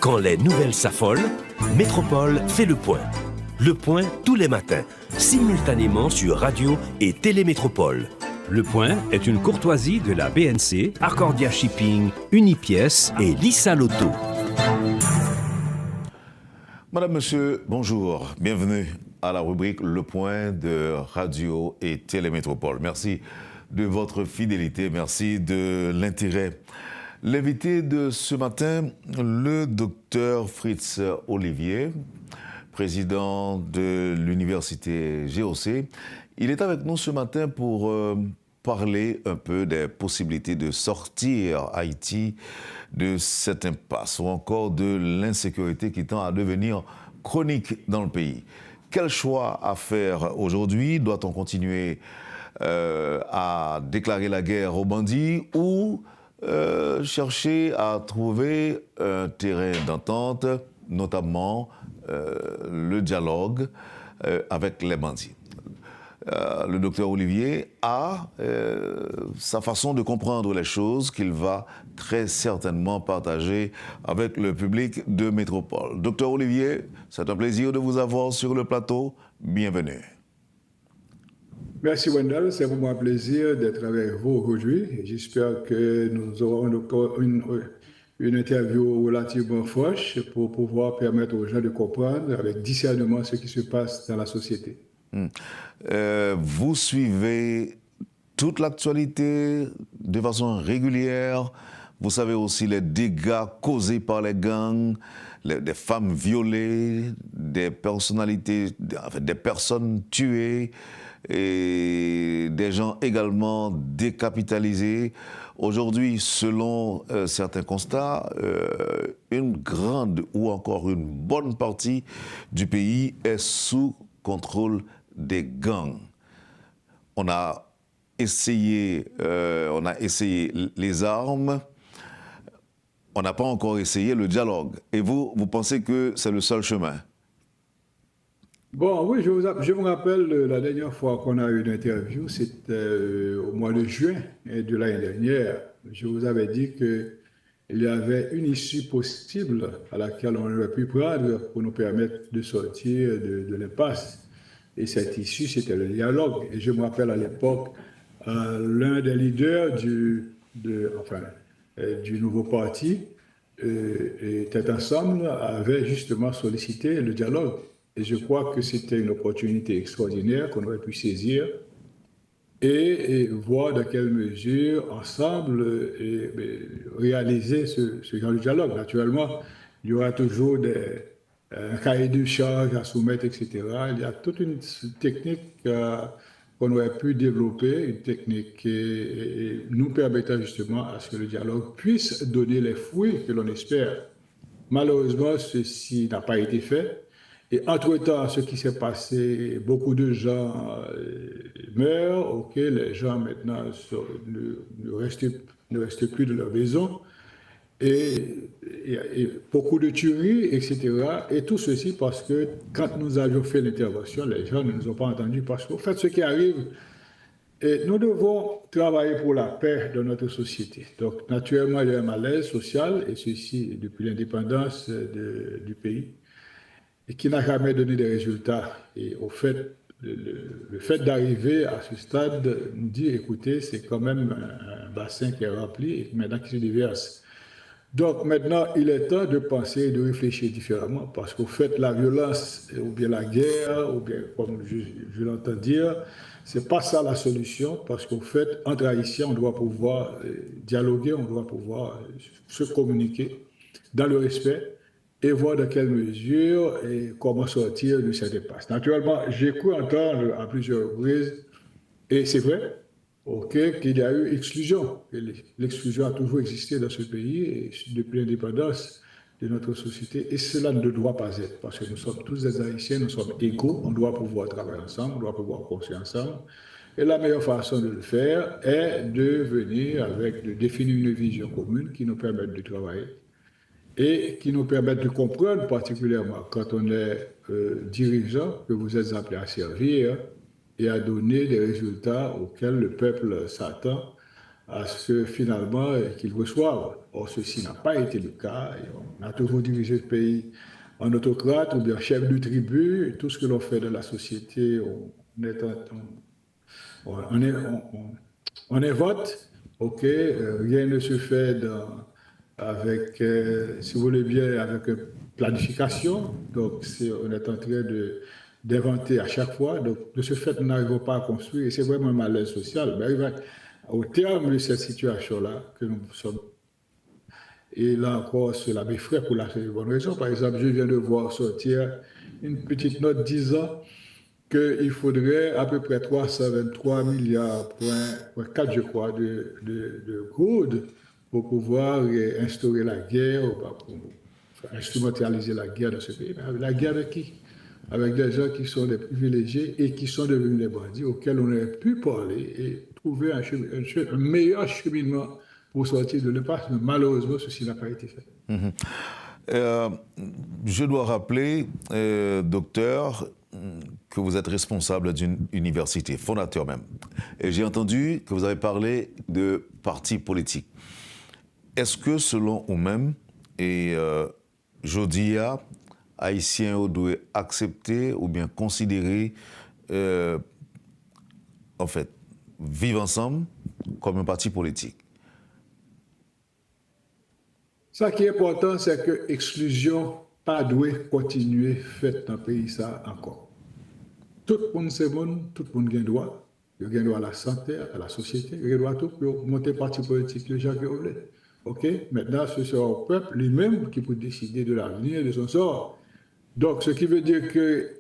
Quand les nouvelles s'affolent, Métropole fait le point. Le point tous les matins, simultanément sur Radio et Télémétropole. Le point est une courtoisie de la BNC, Arcordia Shipping, Unipièce et Lissa Lotto. Madame, Monsieur, bonjour. Bienvenue à la rubrique Le Point de Radio et Télémétropole. Merci de votre fidélité, merci de l'intérêt. L'invité de ce matin, le docteur Fritz Olivier, président de l'université GOC. Il est avec nous ce matin pour parler un peu des possibilités de sortir Haïti de cette impasse ou encore de l'insécurité qui tend à devenir chronique dans le pays. Quel choix à faire aujourd'hui? Doit-on continuer à déclarer la guerre aux bandits ou chercher à trouver un terrain d'entente, notamment le dialogue avec les bandits? Le docteur Olivier a sa façon de comprendre les choses qu'il va très certainement partager avec le public de Métropole. Docteur Olivier, c'est un plaisir de vous avoir sur le plateau. Bienvenue. Merci Wendell, c'est vraiment un plaisir d'être avec vous aujourd'hui. J'espère que nous aurons encore une interview relativement franche pour pouvoir permettre aux gens de comprendre avec discernement ce qui se passe dans la société. Vous suivez toute l'actualité de façon régulière. Vous savez aussi les dégâts causés par les gangs, des femmes violées, des personnalités, des personnes tuées et des gens également décapitalisés. Aujourd'hui, selon certains constats, une grande ou encore une bonne partie du pays est sous contrôle des gangs. On a essayé les armes, on n'a pas encore essayé le dialogue. Et vous pensez que c'est le seul chemin? Bon, oui, je me rappelle la dernière fois qu'on a eu une interview, c'était au mois de juin de l'année dernière. Je vous avais dit qu'il y avait une issue possible à laquelle on aurait pu prendre pour nous permettre de sortir de l'impasse. Et cette issue, c'était le dialogue. Et je me rappelle à l'époque, l'un des leaders du nouveau parti, Tête Ensemble, avait justement sollicité le dialogue. Et je crois que c'était une opportunité extraordinaire qu'on aurait pu saisir et voir dans quelle mesure, ensemble, réaliser ce genre de dialogue. Naturellement, il y aura toujours un cahier de charges à soumettre, etc. Il y a toute une technique qu'on aurait pu développer, une technique qui nous permettra justement à ce que le dialogue puisse donner les fruits que l'on espère. Malheureusement, ceci n'a pas été fait. Et entre-temps, ce qui s'est passé, beaucoup de gens meurent, ok, les gens maintenant ne restent plus de leur maison, et beaucoup de tueries, etc. Et tout ceci parce que quand nous avions fait l'intervention, les gens ne nous ont pas entendus parce qu'au fait, ce qui arrive, et nous devons travailler pour la paix de notre société. Donc, naturellement, il y a un malaise social, et ceci depuis l'indépendance du pays, et qui n'a jamais donné de résultats. Et au fait, le fait d'arriver à ce stade nous dit, écoutez, c'est quand même un bassin qui est rempli et maintenant qui se déverse. Donc maintenant, il est temps de penser et de réfléchir différemment parce qu'au fait, la violence ou bien la guerre, ou bien comme je l'entends dire, c'est pas ça la solution parce qu'au fait, entre Haïtiens, on doit pouvoir dialoguer, on doit pouvoir se communiquer dans le respect et voir dans quelle mesure et comment sortir de cette impasse. Naturellement, j'ai cru entendre à plusieurs reprises, et c'est vrai, qu'il y a eu exclusion. L'exclusion a toujours existé dans ce pays et depuis l'indépendance de notre société, et cela ne doit pas être, parce que nous sommes tous des Haïtiens, nous sommes égaux, on doit pouvoir travailler ensemble, on doit pouvoir construire ensemble. Et la meilleure façon de le faire est de définir une vision commune qui nous permette de travailler et qui nous permettent de comprendre, particulièrement quand on est dirigeant, que vous êtes appelé à servir et à donner des résultats auxquels le peuple s'attend à ce que finalement qu'ils reçoivent. Or, ceci n'a pas été le cas. Et on a toujours dirigé le pays en autocrate ou bien chef de tribu. Et tout ce que l'on fait dans la société, on est vote, ok, rien ne se fait avec, si vous voulez bien, avec planification. Donc, on est en train d'inventer à chaque fois. Donc, de ce fait, nous n'arrivons pas à construire et c'est vraiment un malaise social. Mais au terme de cette situation-là, que nous sommes. Et là encore, cela m'effraie pour la bonne raison. Par exemple, je viens de voir sortir une petite note disant qu'il faudrait à peu près 323 milliards, point 4, je crois, de gourdes pour pouvoir instaurer la guerre, ou pour instrumentaliser la guerre dans ce pays. Mais la guerre de qui? Avec des gens qui sont des privilégiés et qui sont devenus des bandits auxquels on aurait pu parler et trouver un meilleur cheminement pour sortir de l'impasse. Mais malheureusement, ceci n'a pas été fait. Je dois rappeler, docteur, que vous êtes responsable d'une université, fondateur même. Et j'ai entendu que vous avez parlé de partis politiques. Est-ce que selon vous-même, et Jodia, Haïtiens doivent accepter ou bien considérer, en fait, vivre ensemble comme un parti politique? Ce qui est important, c'est que l'exclusion pas doit continuer faite dans le pays ça encore. Tout le monde c'est bon, tout le monde a droit. Il a droit à la santé, à la société, il a droit à tout pour monter parti politique, les gens qui veulent. Ok? Maintenant, ce sera au peuple lui-même qui peut décider de l'avenir et de son sort. Donc, ce qui veut dire que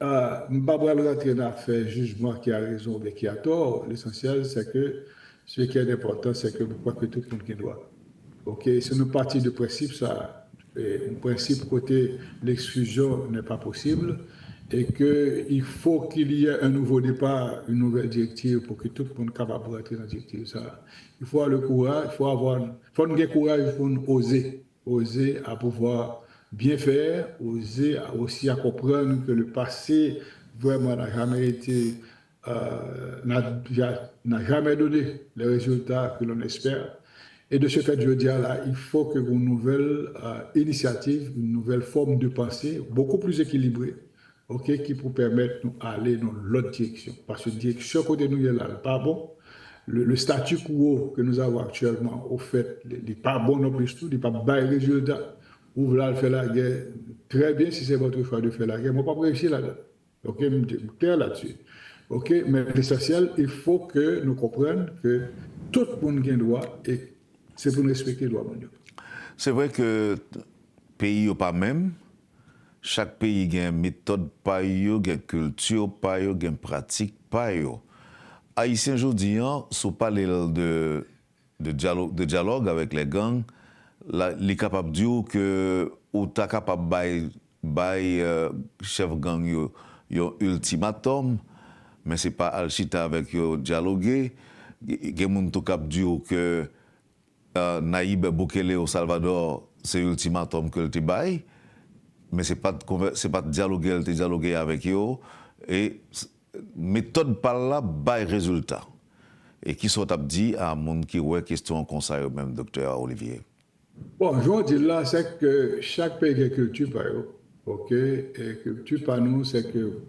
Mbabra Latren a fait jugement qui a raison ou qui a tort. L'essentiel, c'est que ce qui est important, c'est que je crois que tout le monde a droit. Ok, c'est une partie de principe, ça. Un principe côté l'exclusion n'est pas possible et qu'il faut qu'il y ait un nouveau départ, une nouvelle directive pour que tout le monde soit capable d'entrer dans la directive. Ça. Il faut avoir le courage, il faut avoir le courage, il faut oser à pouvoir bien faire, oser aussi à comprendre que le passé vraiment n'a jamais été, n'a jamais donné les résultats que l'on espère. Et de ce fait, je veux dire là, il faut que une nouvelle initiative, une nouvelle forme de pensée, beaucoup plus équilibrée, ok, qui pour permettre de nous aller dans l'autre direction. Parce que la direction côté nous est là, pas bon. Le statu quo que nous avons actuellement, au fait, il n'est pas bon non plus tout, il n'est pas bon résultat. Vous voulez faire la guerre, très bien si c'est votre choix de faire la guerre, mais pas réussir là-dedans. Ok, je suis clair là-dessus. Ok, mais l'essentiel, il faut que nous comprenions que tout le monde a un droit et c'est pour nous respecter les droits mondiaux. C'est vrai que le pays n'est pas même. Chaque pays a une méthode, une culture, une pratique. Haïtien aujourd'hui, si on parle de dialogue avec les gangs, il est capable de dire que ou est capable de chef gang un ultimatum, mais ce n'est pas Al-Chita avec eux dialoguer. Il y a des gens qui dire que Naïb Boukele au Salvador, c'est l'ultimatum que tu bail, mais ce n'est pas dialoguer avec eux. Et méthode par là, bail résultat. Et qui sont dit à un monde qui ouais question en conseil, même docteur Olivier. Bon, je veux dire là, c'est que chaque pays a une culture par eux. Ok? Et culture par nous, c'est que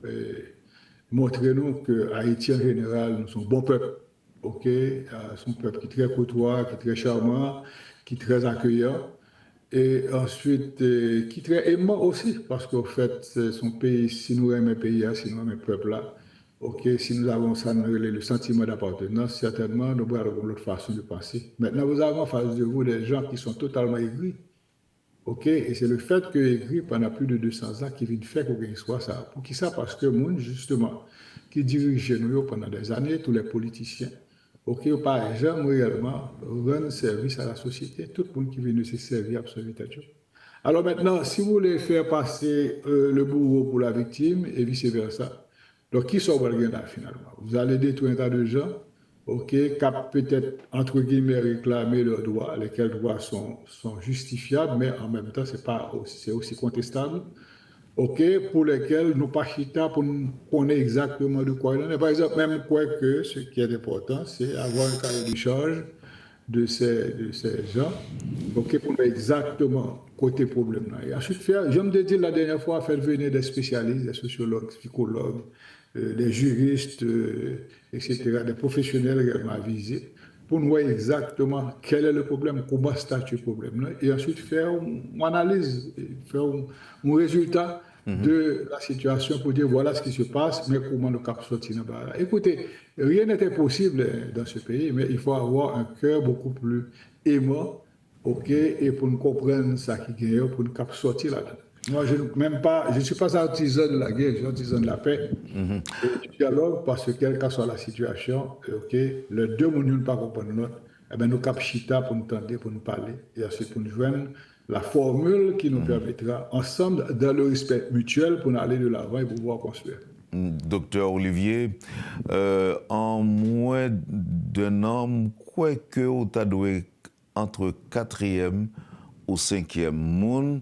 montrez-nous que Haïti en général, nous sommes bons peuples. Ok, c'est un peuple qui est très courtois, qui est très charmant, qui est très accueillant, et ensuite qui est très aimant aussi, parce qu'en fait, c'est son pays, si nous aimons un pays, si nous aimons un peuple là, ok, si nous avons ça, le sentiment d'appartenance, certainement, nous avons l'autre façon de penser. Maintenant, vous avez en face de vous des gens qui sont totalement aigris, ok, et c'est le fait que aigris pendant plus de 200 ans qui vient faire qu'on soit ça. Pour qui ça? Parce que nous, justement, qui dirigent nous pendant des années, tous les politiciens, ok, par exemple, réellement, rendre service à la société, tout le monde qui vient se servir absolument. Alors maintenant, si vous voulez faire passer le bourreau pour la victime et vice-versa, donc qui sont les gagnants finalement? Vous allez détruire un tas de gens, ok, qui peut-être, entre guillemets, réclamer leurs droits, lesquels droits sont justifiables, mais en même temps, c'est aussi contestable. Ok, pour lesquels nous pas chita pour nous connaître exactement de quoi il en est. Par exemple, même quoi que ce qui est important, c'est avoir un cahier de charge de ces gens, ok, pour voir exactement côté problème là. Et ensuite faire, je me dit la dernière fois, faire venir des spécialistes, des sociologues, psychologues, des juristes, etc., des professionnels réellement avisés, pour nous voir exactement quel est le problème, comment statuer le problème là, et ensuite faire une analyse, faire un résultat de la situation pour dire voilà ce qui se passe, mais comment le cap sortir. Écoutez, rien n'était possible dans ce pays, mais il faut avoir un cœur beaucoup plus aimant, ok, et pour nous comprendre ça qui gagne, pour nous cap sortir là-dedans. Moi, je ne suis pas artisan de la guerre, je suis artisan de la paix. Et du dialogue, parce que quelle que soit la situation, ok, les deux ne pas comprendre l'autre, eh bien, nous cap chita pour nous tenter, pour nous parler, et ensuite pour nous joindre la formule qui nous permettra, ensemble, dans le respect mutuel, pour aller de l'avant et pouvoir construire. Docteur Olivier, en moins d'un an, quoi que vous avez entre 4e ou 5e monde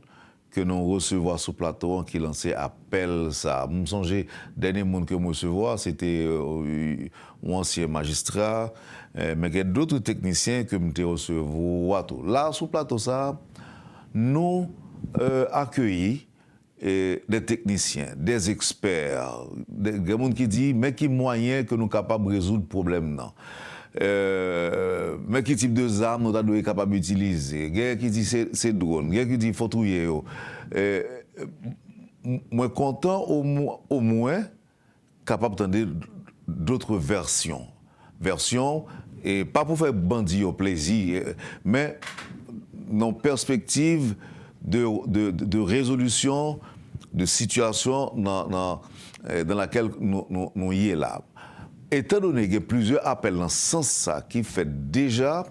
que nous recevons sur plateau qui lançait appel ça. Je me songe, dernier monde que nous recevons, c'était un ancien magistrat, mais il y a d'autres techniciens que nous recevons. Là, sur plateau ça, nous accueillons des techniciens, des experts, des gens qui disent mais qui moyen que nous sommes capables de résoudre le problème non. Mais quel type de armes nous sommes capables d'utiliser? Il y a qui dit c'est drone, il y a qui dit faut trouver. Moi content au moins capable d'entendre d'autres versions. Et pas pour faire bandit au plaisir, mais dans perspective de résolution de situation dans laquelle nous y est là. Étant donné qu'il y a plusieurs appels dans ce sens qui fait déjà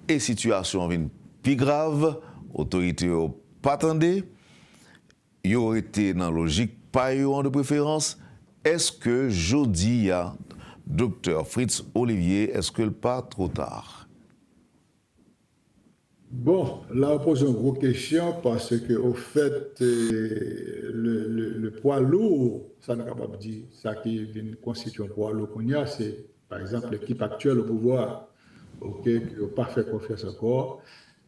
et situation vient plus grave, autorité pas attendue, il aurait été dans la logique pas de préférence. Est-ce que jeudi docteur Fritz Olivier, est-ce que le pas trop tard? Bon, là, on pose une grosse question parce que, au fait, le poids lourd, ça n'est pas dire, ça qui constitue un poids lourd qu'on a, c'est, par exemple, l'équipe actuelle au pouvoir, ok, qui n'a pas fait confiance encore,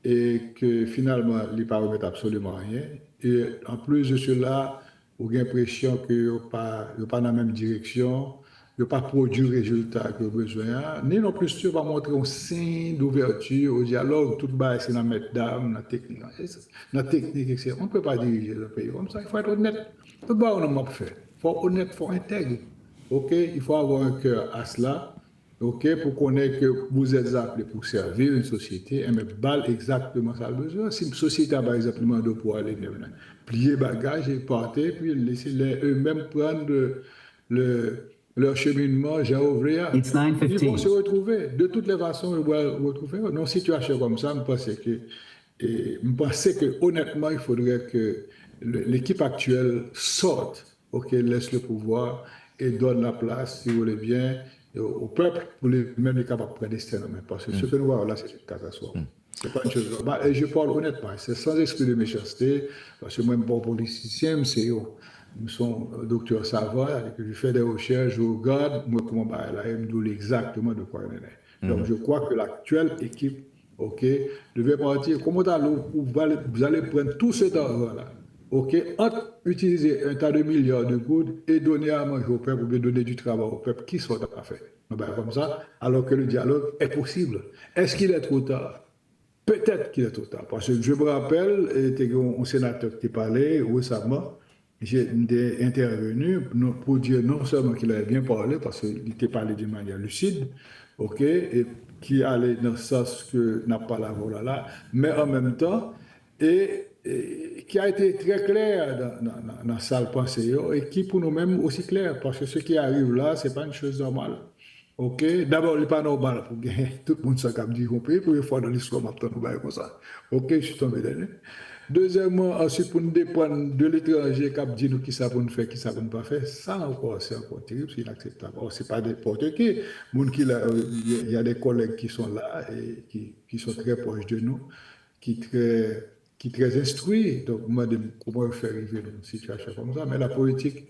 et que finalement, il ne permet absolument rien. Et en plus de cela, on a l'impression qu'il n'y a pas dans la même direction. Il n'y a pas produit le résultat que besoin. Ni non plus, tu vas montrer un signe d'ouverture au dialogue. Tout bas, c'est dans la d'âme, dans la technique, etc. On ne peut pas diriger le pays comme ça. Il faut être honnête. Tout bas, on n'a pas fait. Il faut être honnête, il faut intègre. OK? Il faut avoir un cœur à cela. OK? Pour connaître que vous êtes appelé pour servir une société, mais balle exactement ça le besoin. Si une société a par exemple demandé pour aller plier bagage et partir, puis laisser eux-mêmes prendre leur cheminement, j'ai ouvert. Ils vont se retrouver. De toutes les façons, ils vont se retrouver. Dans une situation comme ça, je pensais que honnêtement, il faudrait que l'équipe actuelle sorte, ok, laisse le pouvoir et donne la place, si vous voulez bien, au peuple pour même les capables de prédestiner. Parce que ce que nous voyons là, c'est une catastrophe. C'est pas une chose. Et je parle honnêtement, c'est sans esprit de méchanceté, parce que moi, je ne suis pas politicien, c'est nous sommes docteur savant, je fais des recherches, je regarde, moi, comment là, je me dis exactement de quoi on est. Donc, je crois que l'actuelle équipe, ok, devait partir, comment vous allez prendre tout cet argent-là, ok, entre utiliser un tas de milliards de gouttes et donner à manger au peuple, ou bien donner du travail au peuple, qui soit à faire. Comme ça, alors que le dialogue est possible. Est-ce qu'il est trop tard? Peut-être qu'il est trop tard. Parce que je me rappelle, il y a un sénateur qui parlait récemment. J'ai intervenu pour dire non seulement qu'il avait bien parlé, parce qu'il était parlé d'une manière lucide, ok, et qui allait dans le sens que n'a pas la voix là, mais en même temps, et qui a été très clair dans la salle pensée, et qui pour nous-mêmes aussi clair, parce que ce qui arrive là, ce n'est pas une chose normale. Ok, d'abord, il n'est pas normal pour que tout le monde soit capable de comprendre, pour une fois dans l'histoire, maintenant, nous comme ça. Ok, je suis tombé dedans. Deuxièmement, ensuite, pour nous dépendre de l'étranger qui dit nous qui ça pour nous faire, qui ça pour nous pas faire, ça encore, c'est encore terrible, c'est inacceptable. Or, c'est pas n'importe qui. Il y a des collègues qui sont là et qui sont très proches de nous, qui très instruits. Donc, moi, comment faire arriver dans une situation comme ça. Mais la politique,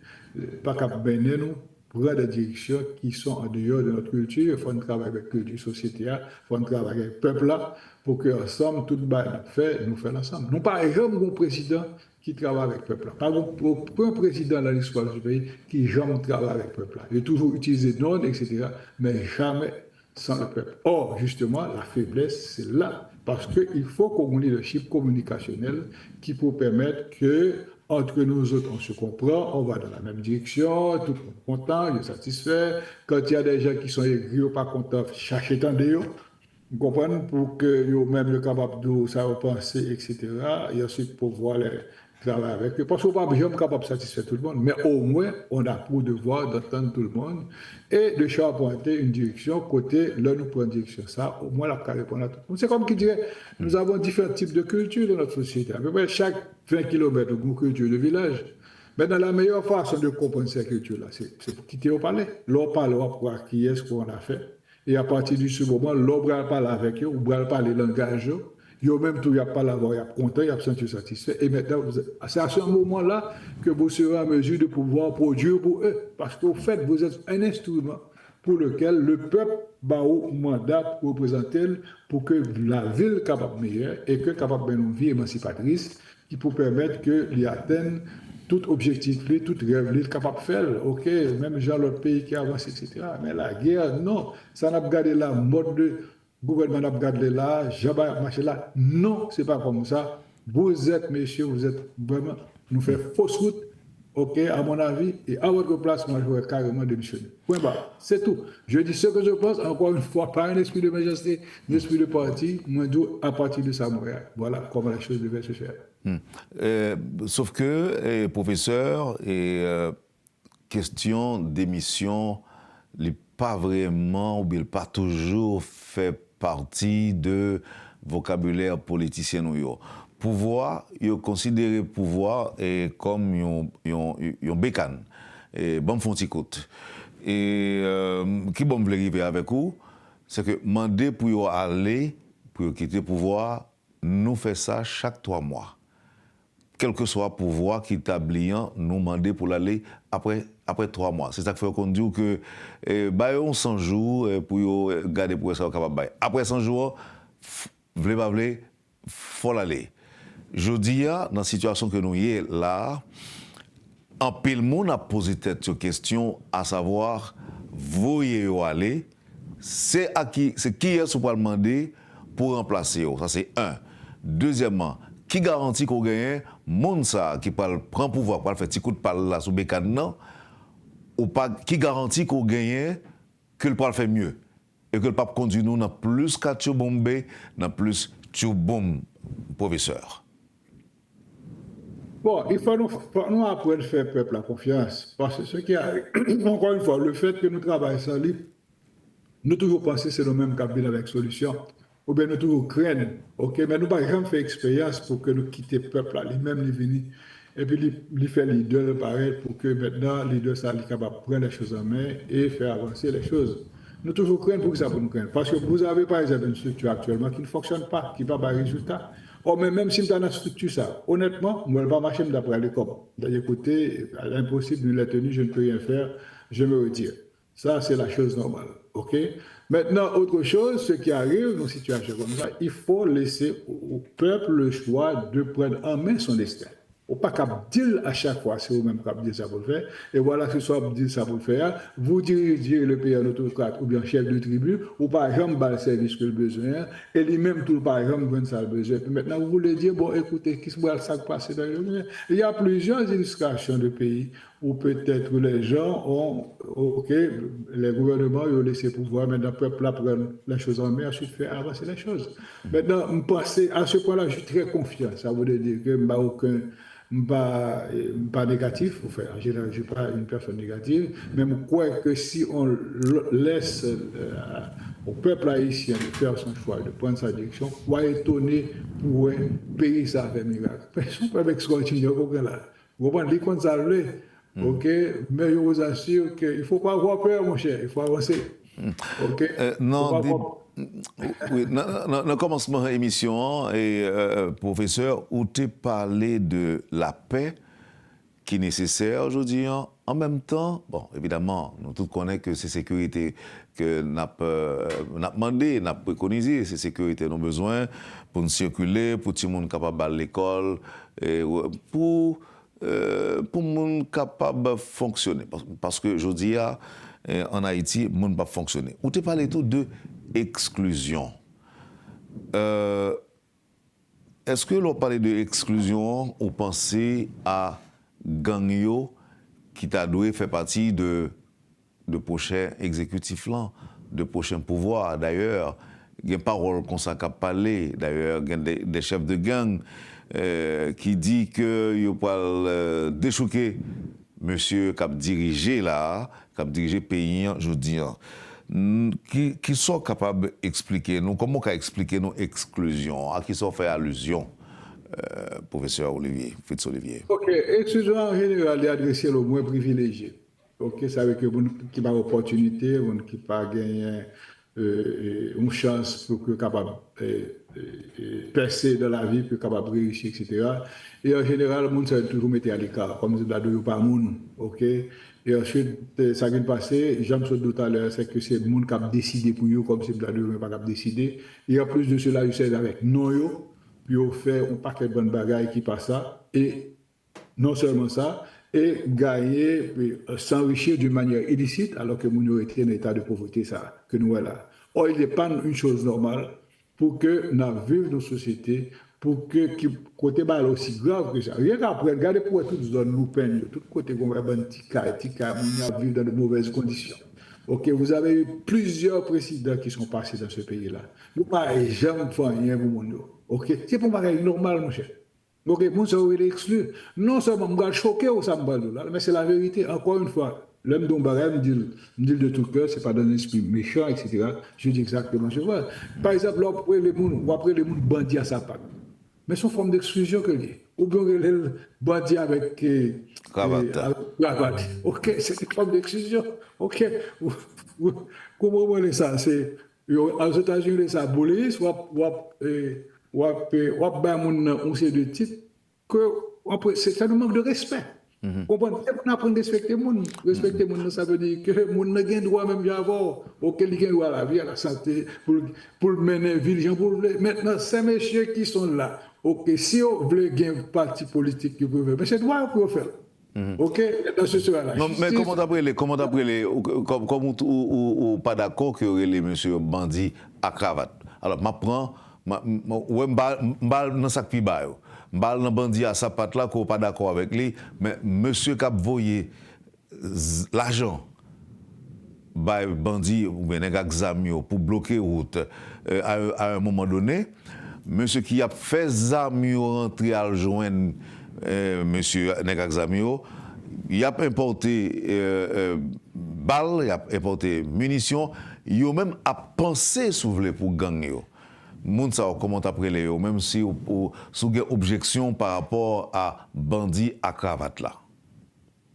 pas capable de nous prendre des directions qui sont en dehors de notre culture. Il faut travailler avec la culture société, il faut travailler avec le peuple là, pour qu'ensemble, tout le monde fait, nous faisons ensemble. Nous, par exemple, un président qui travaille avec le peuple là. Par exemple, aucun président dans l'histoire du pays qui jamais travaille avec le peuple là. Il a toujours utilisé non, etc., mais jamais sans le peuple. Or, justement, la faiblesse, c'est là. Parce qu'il faut qu'on ait un leadership communicationnel qui peut permettre que, entre nous autres, on se comprend, on va dans la même direction, tout le monde est content, il est satisfait. Quand il y a des gens qui sont aigris ou pas contents, cherchez tant de vous comprenez, pour que eux-mêmes soient capables de ça penser, etc. Et ensuite pouvoir les travailler avec eux. Parce qu'on n'est pas jamais capable de satisfaire tout le monde, mais au moins, on a pour devoir d'entendre tout le monde et de charpenter une direction, côté, là, nous prenons une direction. Ça, au moins, la peut répondre à tout le monde. C'est comme qui dirait, nous avons différents types de cultures dans notre société. À peu près chaque 20 km, une culture de village. Mais dans la meilleure façon de comprendre ces cultures-là, c'est pour quitter au palais. L'on parle, on va voir qui est-ce qu'on a fait. Et à partir de ce moment, l'on va parler avec eux, on va parler langage. Yo même tout, il n'y a pas l'avoir, il y a content, il y a senti satisfait. Et maintenant, c'est à ce moment-là que vous serez en mesure de pouvoir produire pour eux. Parce qu'au fait, vous êtes un instrument pour lequel le peuple va au mandat pour représenter, pour que la ville soit capable meilleure et que capable de une vie émancipatrice qui peut permettre qu'il atteigne tout objectif, tout rêve, il est capable de faire. OK, même dans l'autre pays qui avance, etc. Mais la guerre, non. Ça n'a pas gardé la mode de gouvernement n'a pas gardé là, jamais marché là. Non, ce n'est pas comme ça. Vous êtes, messieurs, vous êtes vraiment, nous faisons fausse route, OK, à mon avis, et à votre place, moi, je vais carrément démissionner. Point barre. C'est tout. Je dis ce que je pense, encore une fois, pas un esprit de méchanceté, un esprit de parti, moi, à partir de ça, voilà comment les choses devaient se faire. Sauf que, professeur, question d'émission, n'est pas vraiment, ou bien pas toujours fait partie de vocabulaire politicien ou yo. Pouvoir, yo considéré pouvoir comme yon bécane, bon fonti côte. Et qui bon veut arriver avec vous, c'est que demander pour yo aller, pour yo quitter pouvoir, nous fait ça chaque 3 mois. Quel que soit le pouvoir qui établit, nous demander pour l'aller après 3 mois. C'est ça qui fait qu'on dit que on 100 jours pour garder pour ça capable. Après 100 jours, voulez pas voulez, faut l'aller. Je dis dans la situation que nous y est là, en pile monde a posé cette question à savoir voyez aller, c'est qui est-ce pour demander pour remplacer. Ça c'est un. Deuxièmement, qui garantit qu'on gagne monde ça qui prend pouvoir pour faire petit coup de parle là sous bécane non ou pas qui garantit qu'on gagne que le parle fait mieux et que le pape conduit nous dans plus qu'à bombé dans plus bombe professeur. Bon, il faut nous apprendre à faire peuple la confiance parce que ce qui arrive encore une fois le fait que nous travaillons sans lui nous toujours penser c'est le même cabinet avec solution. Ou bien nous toujours craignons, ok, mais nous n'avons jamais fait expérience pour que nous quittions le peuple là, lui-même lui venir et puis lui faire leader pareil pour que maintenant leader ça soit capable de prendre les choses en main et faire avancer les choses. Nous toujours craignons pour que ça pour nous craindre. Parce que vous avez par exemple une structure actuellement qui ne fonctionne pas, qui n'a pas de résultat. Or, même si nous avons une structure ça, honnêtement, moi, je ne vais pas marcher d'après les comme. D'un côté, impossible de la tenue, je ne peux rien faire, je me retire. Ça, c'est la chose normale. OK? Maintenant, autre chose, ce qui arrive dans une situation comme ça, il faut laisser au peuple le choix de prendre en main son destin. Ou pas qu'à dire à chaque fois, c'est vous-même qui dire ça pour le faire. Et voilà, ce soit dire ça pour le faire, vous dirigez le pays en autocrate ou bien chef de tribu, ou par exemple, le service que le besoin, et lui-même, tout par exemple, quand ça le besoin. Puis maintenant, vous voulez dire, bon, écoutez, qu'est-ce que ça passe dans le. Il y a plusieurs illustrations de pays où peut-être les gens ont, ok, les gouvernements ont laissé pouvoir, maintenant le peuple prend les choses en main, ensuite faire avancer les choses. Maintenant, à ce point-là, je suis très confiant. Ça veut dire que je ne suis pas négatif, enfin, je ne suis pas une personne négative, mais je crois que si on laisse au peuple haïtien de faire son choix, de prendre sa direction, on va étonner pour un pays ça fait miracle. Personne ne peut extraordinaire au là. Vous comprenez, quand ça l'est. OK, mais je vous assure qu'il ne faut pas avoir peur, mon cher, il faut avancer. OK? Oui, dans le commencement de l'émission, professeur, où tu parlé de la paix qui est nécessaire aujourd'hui. En même temps, bon, évidemment, nous tous connaissons que c'est sécurité que nous avons demandé, nous avons préconisé, c'est sécurité nous avons besoin pour nous circuler, pour tout le monde capable d'aller à l'école, pour le monde capable de fonctionner. Parce que je dis, en Haïti, le monde ne peut pas fonctionner. Vous avez parlé tout de exclusion. Est-ce que l'on parle de exclusion, on pensez à gang qui t'a doué fait partie de prochains exécutifs là, de prochains pouvoirs. D'ailleurs, il y a une parole qu'on s'en parlé. D'ailleurs, il y a des chefs de gang qui disent que ils peuvent déchouquer monsieur qui a dirigé là, qui a dirigé le pays, je veux dire, qui sont capables d'expliquer nous, comment on expliquer nos exclusions, à qui sont fait allusion. Professeur Olivier, Fritz Olivier. Ok, exclusion en général est adressée aux moins privilégiés. Ok, ça veut dire que qui n'a pas d'opportunité, qui n'a pas gagné une chance pour que capable percer dans la vie, pour capable réussir, etc. Et en général, le monde s'est toujours mis à l'écart, comme si il pas monde. Ok. Et ensuite, ça qui est passé, j'aime ce tout à l'heure, c'est que c'est le monde qui a décidé pour eux, comme si il ne pas décidé. Et en plus de cela, ils sont avec non. Puis on fait un paquet de bonnes bagailles qui passent ça, et non seulement ça, et gagner, s'enrichir d'une manière illicite, alors que nous étions en état de pauvreté, ça, que nous là. Or, il n'est pas une chose normale pour que nous vivions dans nos sociétés, pour que côté bas aussi grave que ça. Rien qu'après, regardez pour toutes les zones nous peignent, tout côté qu'on va un petit cas, nous vivons dans de mauvaises conditions. Ok, vous avez eu plusieurs présidents qui sont passés dans ce pays-là. Vous n'avez jamais fait rien pour le monde. Ok, c'est pour moi normal, mon cher. Ok, mon ça aurait exclu. Non seulement je suis choqué au Sambalo, mais c'est la vérité. Encore une fois, l'homme dont me dit de tout cœur, c'est pas dans un esprit méchant, etc. Je dis exactement ce que je vois. Par exemple, après les gens bandits à sa patte. Mais c'est une forme d'exclusion que j'ai. Ou bien les bandits avec cravate. Ok, c'est une forme d'exclusion. Ok, comment on dit ça? C'est aux États-Unis, ça police, ou on sait de titre que ça nous manque de respect. Comprenez? On apprend à respecter le monde. Respecter le monde, ça veut dire que le monde n'a pas droit même d'avoir auquel il a droit à la vie, à la santé, pour mener ville. Maintenant, ces messieurs qui sont là, ok, si on veut gagner un parti politique, mais c'est droit pour faire. Ok, dans ce sens-là. Non, mais comment t'appelles comme ou pas d'accord que les monsieur bandit à cravate. Alors, m'apprends, m'bal dans sac pi ba yo. M'bal dans bandit à sapat là qu'on pas d'accord avec lui, mais monsieur qui a voyé l'argent ba bandit ou bien nèg examio pour bloquer route à un moment donné, monsieur qui a fait zamio rentrer à joindre monsieur nèg examio, il a importé balles, il a importé munitions, il a même à penser soulever pour gang yo. Moun sa comment après les même si sous une objection par rapport à bandit à cravate là.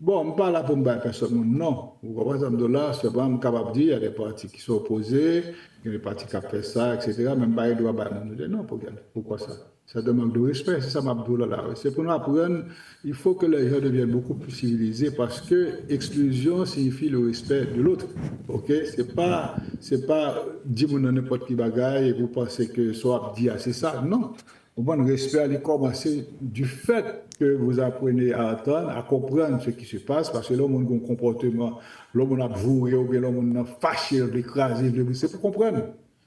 Bon, je ne parle pas pour me battre personne, non. Vous comprenez, de là, c'est pas capable de dire, il y a des partis qui sont opposés, il y a des partis qui ont fait ça, etc. Même pas, il doit battre. Non, pourquoi ça? Ça demande de respect, c'est ça ma là. C'est pour nous apprendre, il faut que les gens deviennent beaucoup plus civilisés parce que exclusion signifie le respect de l'autre. Ok? C'est pas dire n'importe qui bagaille et vous pensez que soit dit c'est ça. Non. Au moins, le respect à commencer du fait que vous apprenez à attendre, à comprendre ce qui se passe, parce que l'homme a un comportement, l'homme a bourré, ou bien l'homme a fâché, écrasé, c'est pour comprendre.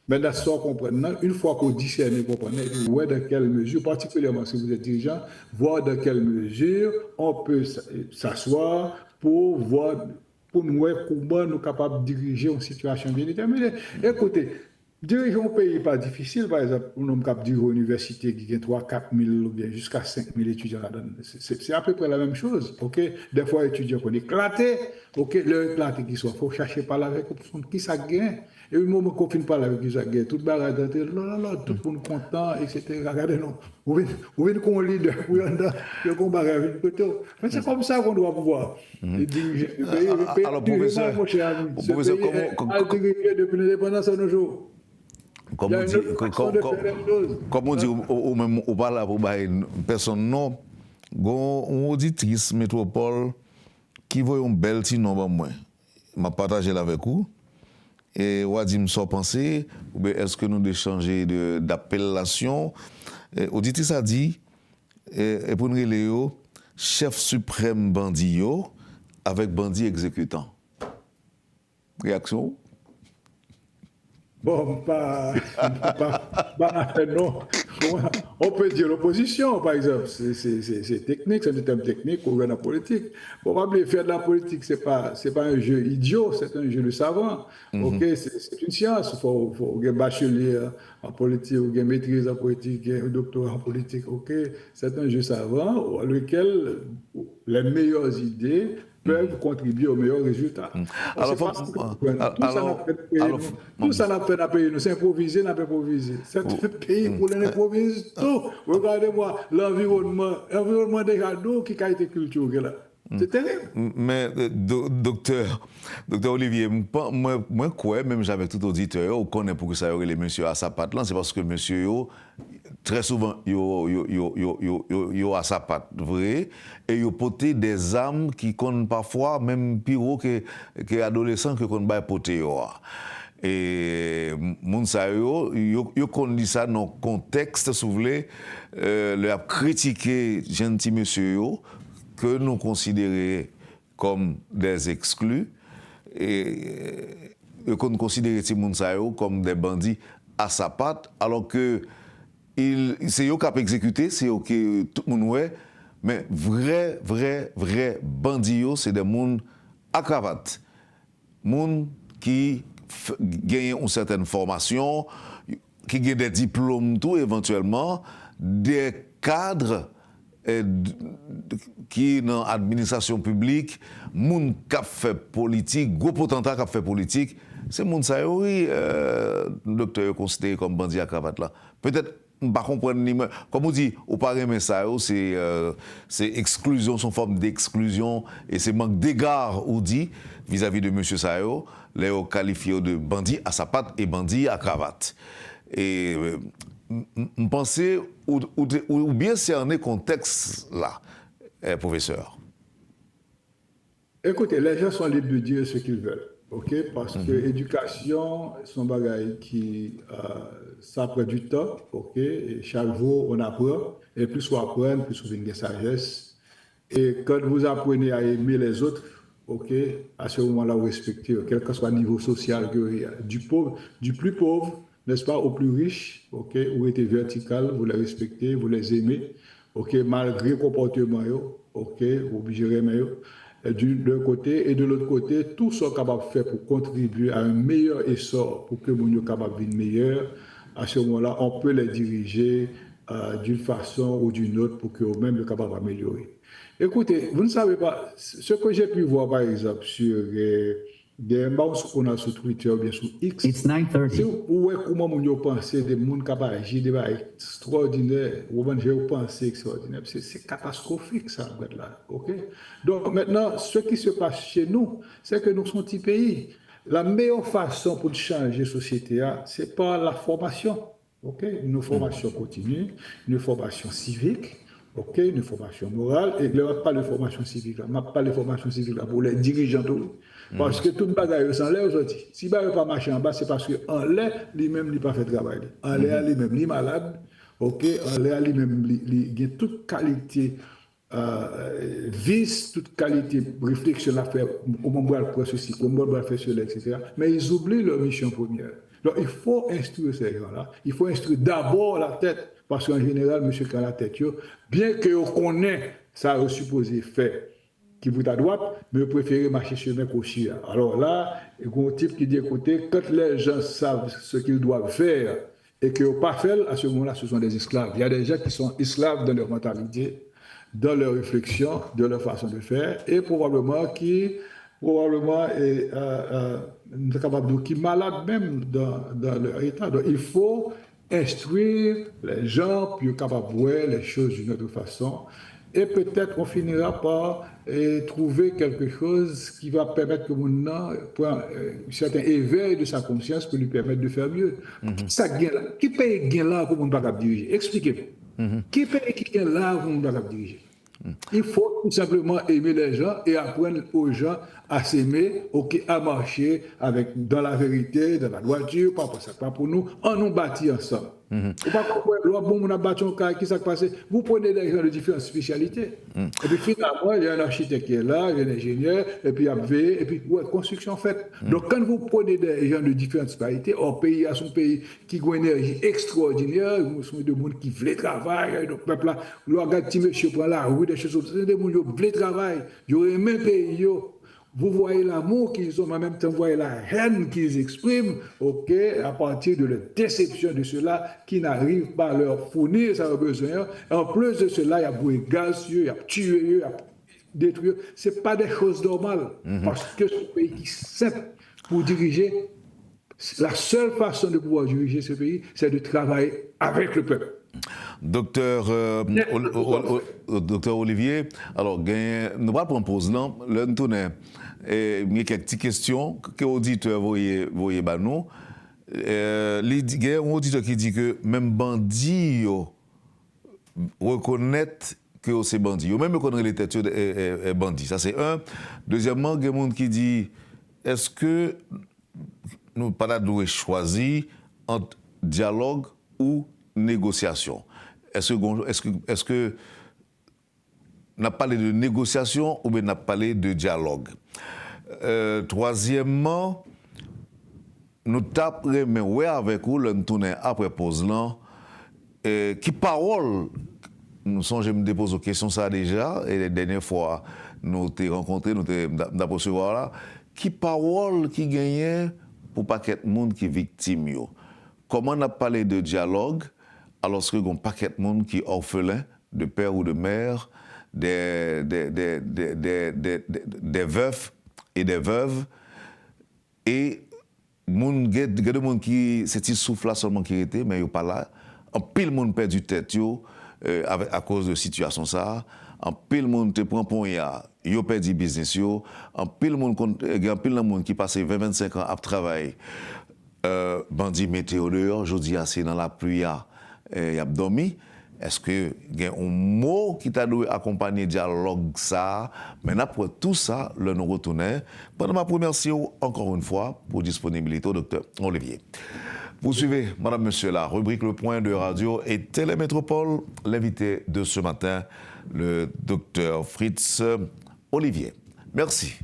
Mais dans ce comprendre, une fois qu'on discerne et comprend, voir dans quelle mesure, particulièrement si vous êtes dirigeant, voir dans quelle mesure on peut s'asseoir pour voir, pour nous voir comment nous sommes capables de diriger une situation bien déterminée. Écoutez, diriger un pays n'est pas difficile, par exemple, un homme qui dirige une université qui a 3 000, 4 000 ou bien jusqu'à 5 000 étudiants là-dedans. C'est à peu près la même chose. Okay? Des fois, étudiants qu'on éclate, okay? Le éclaté qui soit, il faut chercher par là avec qui ça gagne. Et au moment qu'on finit par là avec qui ça gagne, tout le barrage d'entrée, tout le monde content, etc. Regardez, non. Vous venez qu'on leader, vous venez qu'on barrage avec côté. Mais c'est comme ça qu'on doit pouvoir diriger le pays. Alors, professeur, diriger depuis l'indépendance à nos jours. Comme on dit, ou même ou pas là pour une personne non, une auditrice métropole qui voit un bel petit nom moi. M'a partagé avec vous. Et on a dit, me penser, ou bien est-ce que nous devons changer d'appellation? Auditrice a dit, et pour nous, chef suprême bandit avec bandit exécutant. Réaction? Bon, non. On peut dire l'opposition, par exemple. C'est technique, c'est un terme technique pour faire de la politique. Bon, on va faire de la politique, c'est pas un jeu idiot, c'est un jeu de savant. Ok, c'est une science. Il faut un bachelier en politique, ou une maîtrise en politique, un doctorat en politique. Ok, c'est un jeu savant dans lequel les meilleures idées peuvent contribuer aux meilleurs résultats. Tout ça n'a pas de pays, nous c'est improvisé, n'a pas improvisé. C'est un pays pour l'improvise tout. Regardez-moi l'environnement des cadeaux qui a été culturel là. C'est terrible. Mais docteur Olivier, moi quoi, même j'avais tout auditeur, on connaît pour que ça aurait les messieurs à sa patte là, c'est parce que monsieur très souvent yo à sa patte vrai et yo porter des armes qui comptent parfois même pire que adolescents que qu'on bail porter yo. Et moun sa yo connait ça dans contexte si vous voulez le critiquer gentil monsieur yo que nous considérons comme des exclus et qu'on considère ces moun sa yo comme des bandits à sa patte alors que c'est eux qui ont exécuté, c'est eux qui tout le monde ouais, mais vrai bandits, c'est des gens à cravate. Des gens qui gagnent une certaine formation, qui gagnent des diplômes, tout éventuellement, des cadres qui dans l'administration publique, des gens qui ont fait politique, gros potentat qui ont fait politique, c'est des gens qui oui, le docteur considéré comme bandit à cravate là. Peut-être pas comprendre comme on dit au paré mais ça c'est exclusion son forme d'exclusion et c'est manque d'égard ou dit vis-à-vis de monsieur Sayo les qualifié de bandit à sa patte et bandit à cravate et on pensait ou bien cerner contexte là professeur. Écoutez, les gens sont libres de dire ce qu'ils veulent. Ok, parce que l'éducation, c'est un bagage qui ça prend du temps, ok, et chaque jour on apprend, et plus on apprend, plus on vient de sagesse. Et quand vous apprenez à aimer les autres, ok, à ce moment-là vous respectez, quel que soit le niveau social que y a, du plus pauvre, n'est-ce pas, au plus riche, ok, vous êtes vertical, vous les respectez, vous les aimez, ok, malgré le comportement, ok, vous obligez de aimer. D'un côté et de l'autre côté, tout ce qu'on est capable de faire pour contribuer à un meilleur essor, pour que les gens soient capables de vivre meilleur, à ce moment-là, on peut les diriger d'une façon ou d'une autre pour qu'eux-mêmes soient capables d'améliorer. Écoutez, vous ne savez pas, ce que j'ai pu voir par exemple sur des mots qu'on a sur Twitter ou bien sur X, c'est où est comment on pense des gens capables d'agir, des choses extraordinaires, ou bien j'ai pensé extraordinaire, c'est catastrophique ça, là, ok? Donc maintenant, ce qui se passe chez nous, c'est que nous sommes un petit pays. La meilleure façon pour changer la société, c'est par la formation, ok? Une formation continue, une formation civique, ok, une formation morale, et je ne parle pas de formation civique, je ne parle pas de formation civique pour les dirigeants. Parce que tout le bagage s'en l'air aujourd'hui. Si il ne va pas marcher en bas, c'est parce qu'en l'air, lui-même, il n'a pas fait de travail. En l'air, lui-même, il est malade, ok, en l'air, lui-même, il a toute qualité, vice, toute qualité, réflexion à faire, comment on doit faire ceci, comment on doit faire cela, etc. Mais ils oublient leur mission première. Donc il faut instruire ces gens-là. Il faut instruire d'abord la tête. Parce qu'en général, monsieur qui a la tête, bien que on connaît ça est supposé faire, qui vous à droite, mais vous préférez marcher chemin qu'au alors là, il y a un type qui dit, écoutez, quand les gens savent ce qu'ils doivent faire et qu'ils n'ont pas fait, à ce moment-là, ce sont des esclaves. Il y a des gens qui sont esclaves dans leur mentalité, dans leur réflexion, dans leur façon de faire, et probablement qui est capable qui malade même dans leur état. Donc il faut instruire les gens, puis capable de voir les choses d'une autre façon. Et peut-être on finira par trouver quelque chose qui va permettre que mon un certain éveil de sa conscience pour lui permettre de faire mieux. Qui paye gain là pour mon bagage diriger? Expliquez-moi. Qui paye qui gain là pour mon bagage diriger? Il faut tout simplement aimer les gens et apprendre aux gens à s'aimer, à marcher dans la vérité, dans la droiture, pas pour nous, on nous bâtit ensemble. Vous pas comprendre, bon, on a battu un cas, qui s'est passé? Vous prenez des gens de différentes spécialités. Et puis finalement, il y a un architecte qui est là, il y a un ingénieur, et puis il y a et puis construction faite. Donc quand vous prenez des gens de différentes spécialités, un pays a son pays qui a une énergie extraordinaire, vous sont des gens qui veulent travailler, donc peuple là, vous regardez petit monsieur prend la rue, des choses comme ça, c'est des gens qui veulent travailler. Ils ont même pays. Vous voyez l'amour qu'ils ont, mais en même temps, vous voyez la haine qu'ils expriment, à partir de la déception de ceux-là qui n'arrivent pas à leur fournir ça besoin. Et en plus de cela, il y a brûlé gaz, il y a tué, il y a détruit. Ce n'est pas des choses normales, parce que ce pays qui sait pour diriger, la seule façon de pouvoir diriger ce pays, c'est de travailler avec le peuple. Docteur Olivier, alors, nous allons prendre pause là, nous tournons. Il y a quelques petites questions que l'auditeur voyez nous. Il y a un auditeur qui dit que même bandits reconnaissent que c'est bandit. Même reconnaître les têtes est bandit. Ça, c'est un. Deuxièmement, il y a un qui dit est-ce que nous pas devons choisir entre dialogue ou négociation? Est-ce que on a parlé de négociation ou bien on a parlé de dialogue? Troisièmement, nous taperons mais ouais avec vous, nous tournons après pause là. Qui parole, nous sommes, je me dépose aux questions ça déjà, et la dernière fois, nous t'ai rencontré, nous t'ai d'apercevoir là. Qui parole qui gagnait pour paquet de monde qui est victime yo? Comment on a parlé de dialogue alors qu'il y a un paquet de monde qui est orphelin de père ou de mère, des veufs et des veuves, et il y a des gens qui, c'est un souffle là seulement qui était, mais ils ne sont pas là. En pile, monde perd du tête à cause de situation ça. En pile, monde te prend pour ya, yo perd du business yo. En pile, monde qui passe 20-25 ans à travailler. Bandit météo dehors, je dis assez dans la pluie, il a dormi. Est-ce que y a un mot qui t'a dû accompagner dialogue ça? Mais après tout ça, le nous retournons. Pendant ma première séance, encore une fois, pour disponibilité au docteur Olivier. Vous suivez, madame, monsieur, la rubrique Le Point de Radio et Télémétropole. L'invité de ce matin, le docteur Fritz Olivier. Merci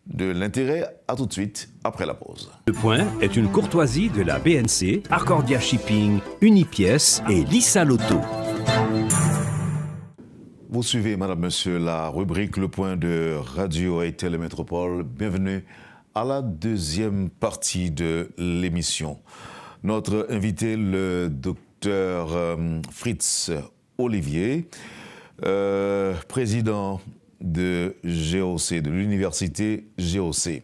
de l'intérêt. À tout de suite, après la pause. Le Point est une courtoisie de la BNC, Arcordia Shipping, Unipièce et Lissa Loto. Vous suivez, madame, monsieur, la rubrique Le Point de Radio et Télémétropole. Bienvenue à la deuxième partie de l'émission. Notre invité, le docteur Fritz Olivier, président de GOC, de l'université GOC.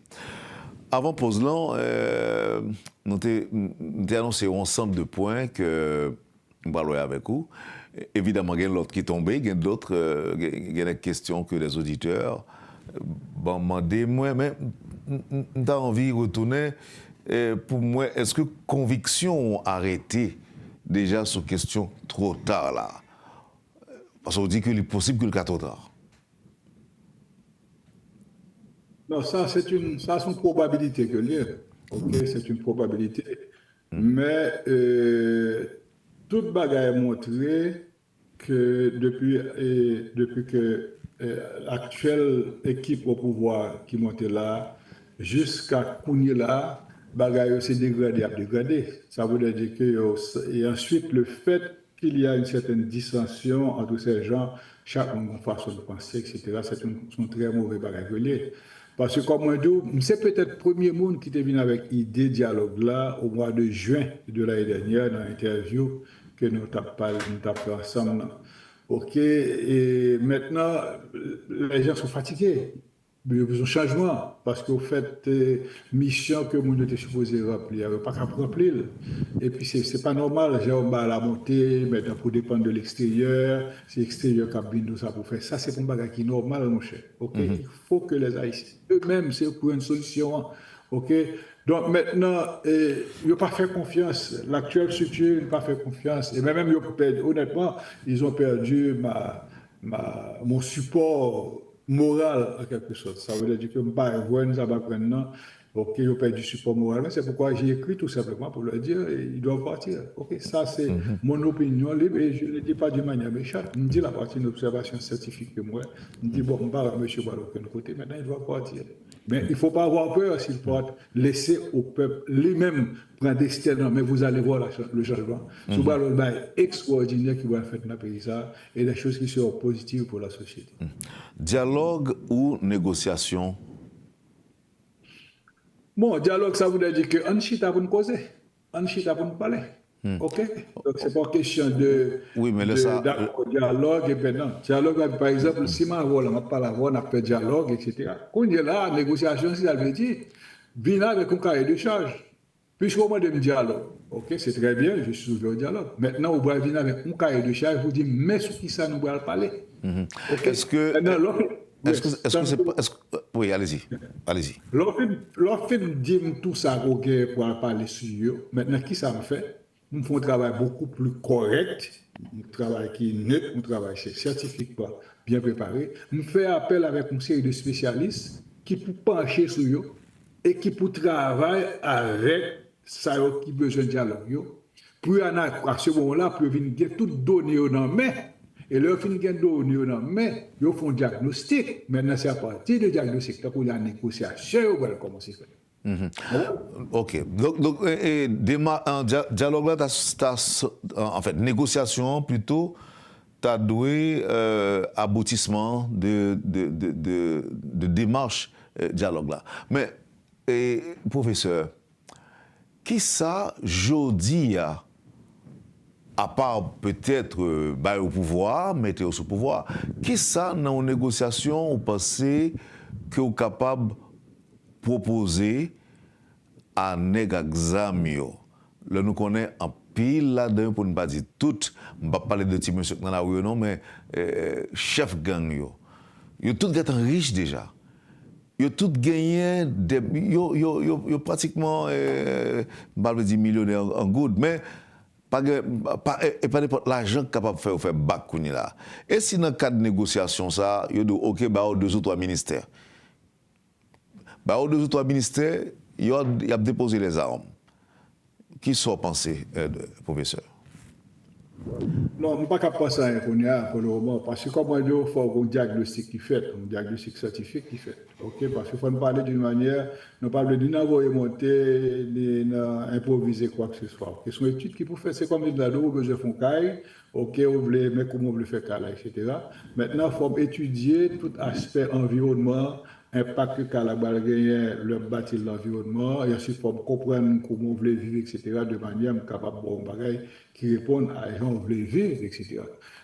Avant pause là, nous avons annoncé un ensemble de points que nous parlons avec vous. Évidemment, il y a l'autre qui est tombé, il y a d'autres, il y a des questions que les auditeurs demandez-moi, mais nous avons envie de retourner. Pour moi, est-ce que conviction ont arrêté déjà sur question trop tard là? Parce qu'on dit qu'il est possible que le cas trop tard. Non, ça c'est une probabilité que l'il y a. Okay, c'est une probabilité. Mais toute bagaille a montré que depuis que l'actuelle équipe au pouvoir qui montait là, jusqu'à Kouni là, bagaille s'est dégradé. Ça veut dire que et ensuite le fait qu'il y a une certaine dissension entre ces gens, chacun a une façon de penser, etc. C'est un très mauvais bagaille. Parce que, comme on dit, c'est peut-être le premier monde qui est venu avec l'idée dialogue là au mois de juin de l'année dernière, dans l'interview que nous avons fait ensemble. OK, et maintenant, les gens sont fatigués. Il y a besoin de changement, parce qu'au fait, mission que nous était supposé remplir, il n'y avait pas qu'à remplir. Et puis, ce n'est pas normal, j'ai un à la montée, maintenant, pour dépendre de l'extérieur, c'est l'extérieur qui a besoin ça pour faire. Ça, c'est un bagage qui est normal, mon cher. Okay? Il faut que les Haïtiens eux-mêmes, c'est pour une solution. OK? Donc maintenant, ils n'ont pas fait confiance. L'actuelle structure n'a pas fait confiance. Et même, honnêtement, ils ont perdu mon support moral en quelque sorte. Ça veut dire que je ne vais pas voir nous apprendre. Ok, ils ont perdu du support moral. C'est pourquoi j'ai écrit tout simplement pour leur dire ils doivent partir. Ok, ça c'est mon opinion libre et je ne le dis pas d'une manière méchante. Je dis la partie d'une observation scientifique que moi. Je dis bon, on parle à M. Balo de côté, maintenant il doit partir. Mais il ne faut pas avoir peur s'il faut laisser au peuple lui-même prendre destin. Mais vous allez voir le changement. C'est un extraordinaire qui va faire dans le pays et des choses qui seront positives pour la société. Dialogue ou négociation? Bon, dialogue, ça voudrait dire qu'on chita pour nous causer, on chita pour nous parler. OK? Donc, ce n'est pas question de dialogue et ben non. Dialogue, par exemple, si on parle avant, on a fait dialogue, etc. Quand il y a là, négociation, si ça veut dire, venez avec un cahier de charge. Puisqu'on m'a dit dialogue, OK, c'est très bien, je suis ouvert au dialogue. Maintenant, on va venir avec un cahier de charge, vous dire, mais sur qui ça nous va parler? Okay? Est-ce que oui, allez-y. Lorsque nous disons tout ça pour parler sur eux, maintenant, qui ça me fait? Nous faisons un travail beaucoup plus correct, un travail qui est neutre, un travail scientifique, bien préparé. Nous faisons appel avec une série de spécialistes qui peuvent pencher sur eux et qui peuvent travailler avec ça qui besoin de dialogue. Pour à ce moment-là, pour venir toutes données dans la main. Et leur fin de données, mais ils font un diagnostic. Maintenant, c'est à partir du diagnostic que la négociation va commencer à faire. OK. Donc dialogue là, en fait, négociation plutôt, tu as doué aboutissement de démarche dialogue là. Mais, professeur, qui ça, jodi à part peut-être au pouvoir, mettre au sous-pouvoir, qui ça, dans une négociation, vous pensez que vous êtes capable de proposer à Negazamio? Là, nous connaissons un pile là-dedans, pour ne pas dire tout, je ne vais pas parler de petits monsieur dans la rue, non, mais chef gang, ils ont tous été riches déjà. Ils ont tous gagné, ils ont pratiquement, je ne vais pas dire millionnaires en good, mais pas n'importe l'argent capable de faire bac là. Et si dans le cadre de négociation, ça, il y a OK, deux ou trois ministères. Deux ou trois ministères, il a déposé les armes. Qui sont pensés, professeur? Non, je ne suis pas capable de penser à pour le moment, parce que comme il faut un diagnostic qui fait, un diagnostic scientifique qui fait. Okay? Parce qu'il faut nous parler d'une manière, nous parler d'une envoyer monter, d'improviser quoi que ce soit. C'est une étude qui peut faire, c'est comme une là, nous besoin de faire caille, OK, on veut, mais comment on veut faire caille, etc. Maintenant, il faut étudier tout aspect environnement, impact que Calabal gagne, le bâtir l'environnement, et ensuite il faut comprendre comment on veut vivre, etc., de manière capable de faire des choses qui répondent à gens qui veulent vivre, etc.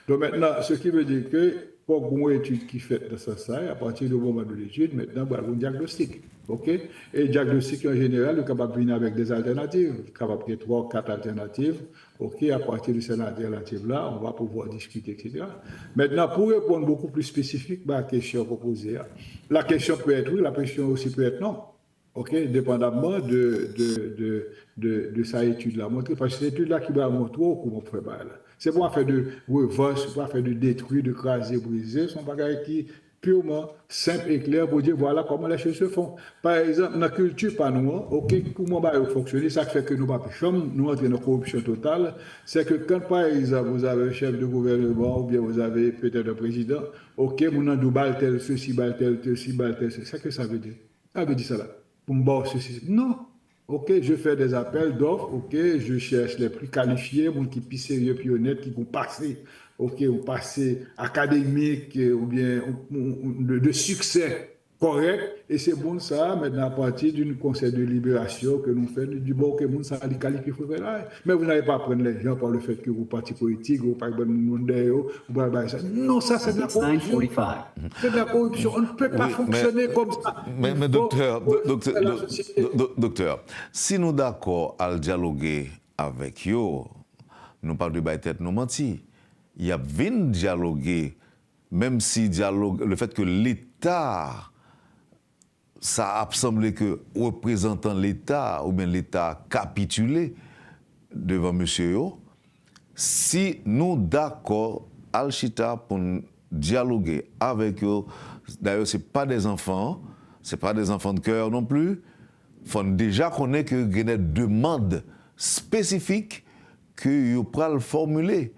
Donc maintenant, ce qui veut dire que pour une étude qui fait de ça, à partir du moment de l'étude, maintenant, il y a un diagnostic. OK? Et le diagnostic en général, il est capable de venir avec des alternatives, il est capable de 3 ou 4 alternatives. OK? À partir de ces alternatives-là, on va pouvoir discuter, etc. Maintenant, pour répondre beaucoup plus spécifique à la question proposée, la question peut être oui, la question aussi peut être non. OK? Dépendamment de sa étude-là. Parce que c'est l'étude-là qui va montrer comment on fait là. C'est pas faire de reverse, c'est pas faire de détruire, de craser, briser. C'est un bagage qui purement simple et clair pour dire voilà comment les choses se font. Par exemple, dans la culture pas nous, OK, comment va fonctionner, ça fait que nous pas nous entrons dans la corruption totale, c'est que quand par exemple vous avez un chef de gouvernement ou bien vous avez peut-être un président, OK, mon nom bal tel ceci, bal tel ceci, bal tel ceci, c'est que ça veut dire. Ça veut dire ça là. Pour me voir ceci. Non. OK, je fais des appels d'offres, OK, je cherche les plus qualifiés, les qui sont sérieux et honnêtes, qui vont passer, OK, au passé académique ou bien de succès correct, et c'est bon ça, maintenant à partir d'un conseil de libération que nous faisons, du bon que nous ça les qualifier pour faire là. Mais vous n'allez pas prendre les gens par le fait que vous parti politique, vous pas bon monde d'ailleurs, vous pas ça. Non, ça c'est de la corruption. C'est de la corruption, on ne peut pas fonctionner comme ça. Mais docteur, si nous d'accord à dialoguer avec eux, nous parlons de bâtette, nous mentir. Il y a 20 dialoguer, même si dialogue, le fait que l'État, ça a semblé que représentant l'État, ou bien l'État capitulé devant monsieur yo, si nous d'accord, Al-Chita pour dialoguer avec eux. D'ailleurs, ce n'est pas des enfants de cœur non plus. Il faut déjà connaître qu'il y a des demandes spécifiques que vous pouvez formuler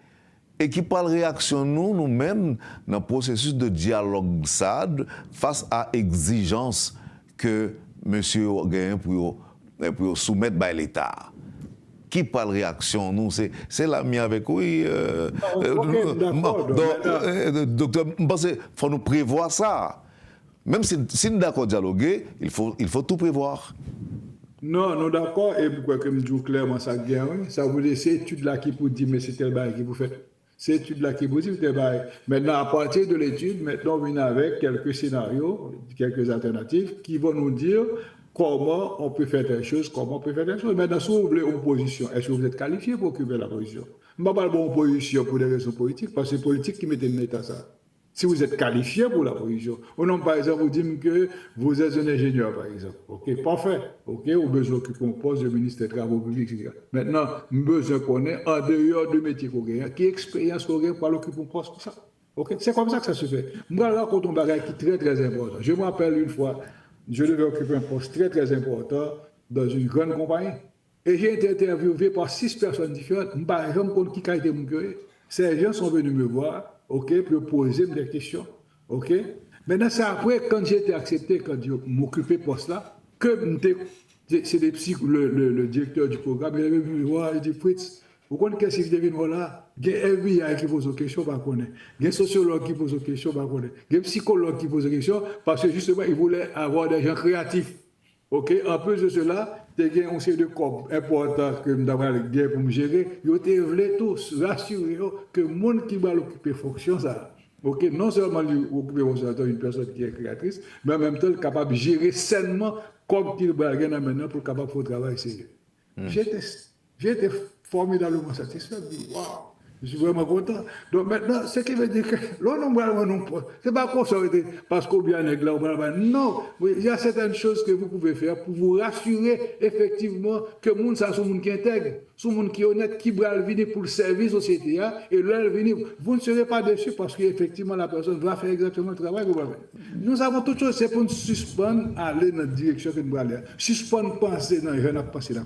et qui parlent réaction nous-mêmes dans le processus de dialogue SAD face à l'exigence que monsieur gagne pour soumettre à l'État. Qui parle réaction nous c'est l'ami avec oui docteur je pense qu'il faut nous prévoir ça. Même si nous sommes d'accord dialoguer, il faut tout prévoir. Non, non, d'accord. Et pourquoi que je dis clairement ça gagne, ça vous laisse étude là qui vous dit mais c'est tel bail qui vous fait. C'est étude là qui vous dit tel bail. Maintenant à partir de l'étude, maintenant on vient avec quelques scénarios, quelques alternatives qui vont nous dire comment on peut faire telle chose, comment on peut faire telle chose. Maintenant si vous voulez une position, est-ce que vous êtes qualifié pour occuper la position? Je ne parle pas de position pour des raisons politiques, parce que c'est politique qui met en état ça. Si vous êtes qualifié pour la position, ou non, par exemple, vous dites que vous êtes un ingénieur, par exemple. OK, parfait. OK, vous avez besoin d'occuper un poste de ministre des Travaux publics, etc. Maintenant, vous avez besoin qu'on ait, en dehors du métier qu'on gagne, quelle expérience qu'on gagne pour occuper un poste comme ça. OK, c'est comme ça que ça se fait. Moi, là, quand on bagage qui est très, très important. Je me rappelle une fois, je devais occuper un poste très, très important dans une grande compagnie. Et j'ai été interviewé par 6 personnes différentes. Par exemple, qui a été mon cœur. Ces gens sont venus me voir. OK, pour poser des questions. OK. Maintenant, c'est après, quand j'ai été accepté, quand je m'occupais de ce poste-là, que c'est le directeur du programme, il est venu me voir, il dit, Fritz, vous connaissez qu'est-ce qu'il devine là? Il y a un FBI qui pose des questions, pas connaître. Il y a un sociologue qui pose des questions, pas connaître. Il y a un psychologue qui pose des questions, parce que justement, il voulait avoir des gens créatifs. OK, en plus de cela, il y a un série de corps importants que nous avons pour me gérer. Ils voulaient tous rassurer que le monde qui va l'occuper fonction, ça. OK, non seulement occuper une personne qui est créatrice, mais en même temps capable de gérer sainement comme qu'il va gagner maintenant pour capable de faire travail sérieux. J'étais formidablement satisfait. Waouh! Je suis vraiment content. Donc maintenant, ce qui veut dire que l'on non c'est pas qu'on s'arrête parce qu'on bien est là. Non, il y a certaines choses que vous pouvez faire pour vous rassurer effectivement que le monde, ça, c'est un monde qui intègre, c'est un monde qui est honnête, qui va venir pour le service société. Et là, vous ne serez pas déçus parce qu'effectivement, la personne va faire exactement le travail que vous avez. Nous avons toutes choses, c'est pour nous suspendre, aller dans la direction que nous allons aller. Suspendre, penser dans le passé là,